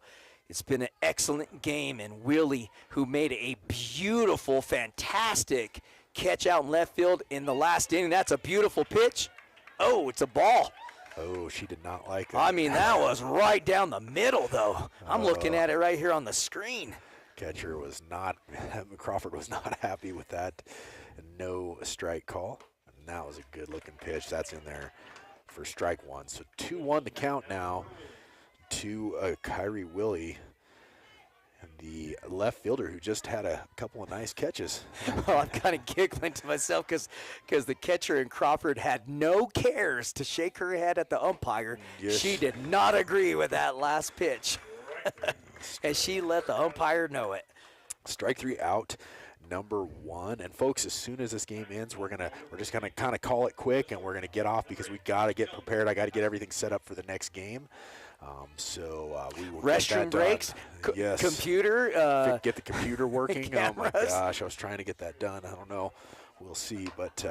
it's been an excellent game, and Willie, who made a beautiful, fantastic catch out in left field in the last inning. That's a beautiful pitch. Oh, it's a ball. Oh, she did not like it. I mean, that was right down the middle, though. I'm looking at it right here on the screen. Catcher was not, Crawford was not happy with that no strike call. And that was a good-looking pitch. That's in there for strike 1. So 2-1 the count now to Kyrie Willie, and the left fielder who just had a couple of nice catches. Well, I'm kind of giggling to myself because the catcher in Crawford had no cares to shake her head at the umpire. Yes. She did not agree with that last pitch. And she let the umpire know it. Strike 3 out. number 1. And folks, as soon as this game ends, we're just gonna kind of call it quick, and we're gonna get off because we gotta get prepared. I gotta get everything set up for the next game. We will restroom breaks, yes. computer, get the computer working. Cameras. Oh my gosh, I was trying to get that done. I don't know. We'll see, but.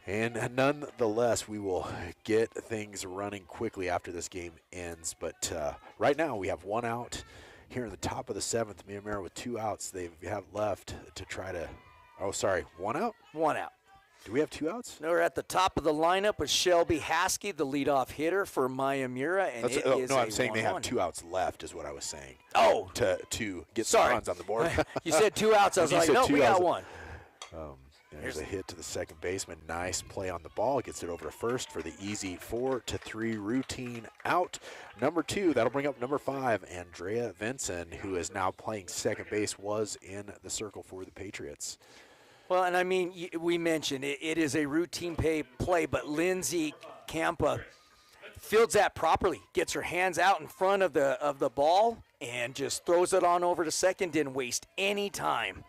And nonetheless, we will get things running quickly after this game ends. But right now, we have 1 out here in the top of the 7th. MIYAMURA with 2 outs. They have left to try to. Oh, sorry, 1 out. 1 out. Do we have 2 outs? No, we're at the top of the lineup with Shelby Haskey, the leadoff hitter for MIYAMURA, and no, I'm saying they have 2 outs left, is what I was saying. Oh, to get some runs on the board. You said 2 outs. I was like, no, we got 1. There's a hit to the second baseman. Nice play on the ball. Gets it over to first for the easy 4-3 routine out. Number 2, that'll bring up number 5, Andrea Vinson, who is now playing second base, was in the circle for the Patriots. Well, and I mean, we mentioned it is a routine play, but Lindsay Campa fields that properly, gets her hands out in front of the ball, and just throws it on over to second. Didn't waste any time.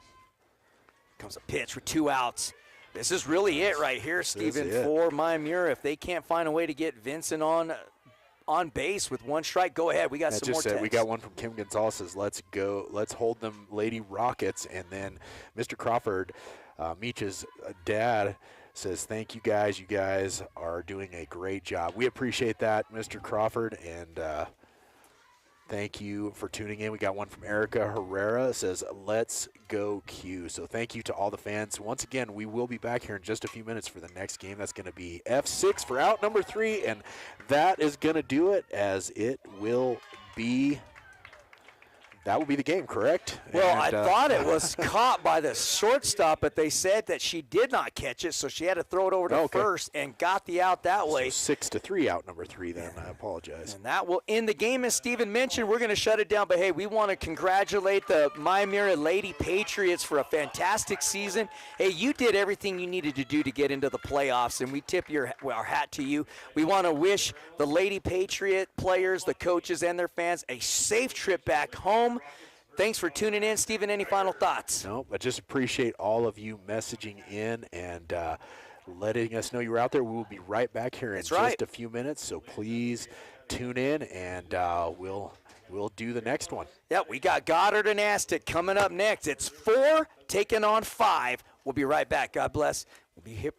Comes a pitch for 2 outs. This is really it right here, Stephen, for MIYAMURA. If they can't find a way to get Vincent on base with 1 strike, go ahead. We got some more texts. We got one from Kim Gonzalez. Says, let's go. Let's hold them Lady Rockets. And then Mr. Crawford, Meech's dad, says, thank you guys. You guys are doing a great job. We appreciate that, Mr. Crawford, and thank you for tuning in. We got one from Erica Herrera. Says, let's go Q. So thank you to all the fans. Once again, we will be back here in just a few minutes for the next game. That's going to be F6 for out number 3, and that is going to do it, as it will be. That will be the game, correct? Well, and I thought it was caught by the shortstop, but they said that she did not catch it, so she had to throw it over to first and got the out that way. So 6-3 out number 3 then. I apologize. And that will end the game. As Steven mentioned, we're going to shut it down. But, hey, we want to congratulate the MIYAMURA Lady Patriots for a fantastic season. Hey, you did everything you needed to do to get into the playoffs, and we tip our hat to you. We want to wish the Lady Patriot players, the coaches, and their fans a safe trip back home. Thanks for tuning in. Steven, any final thoughts? No, I just appreciate all of you messaging in and letting us know you were out there. We will be right back here in just a few minutes, so please tune in, and we'll do the next one. Yeah, we got Goddard and Aztec coming up next. It's 4 taking on 5. We'll be right back. God bless. We'll be here.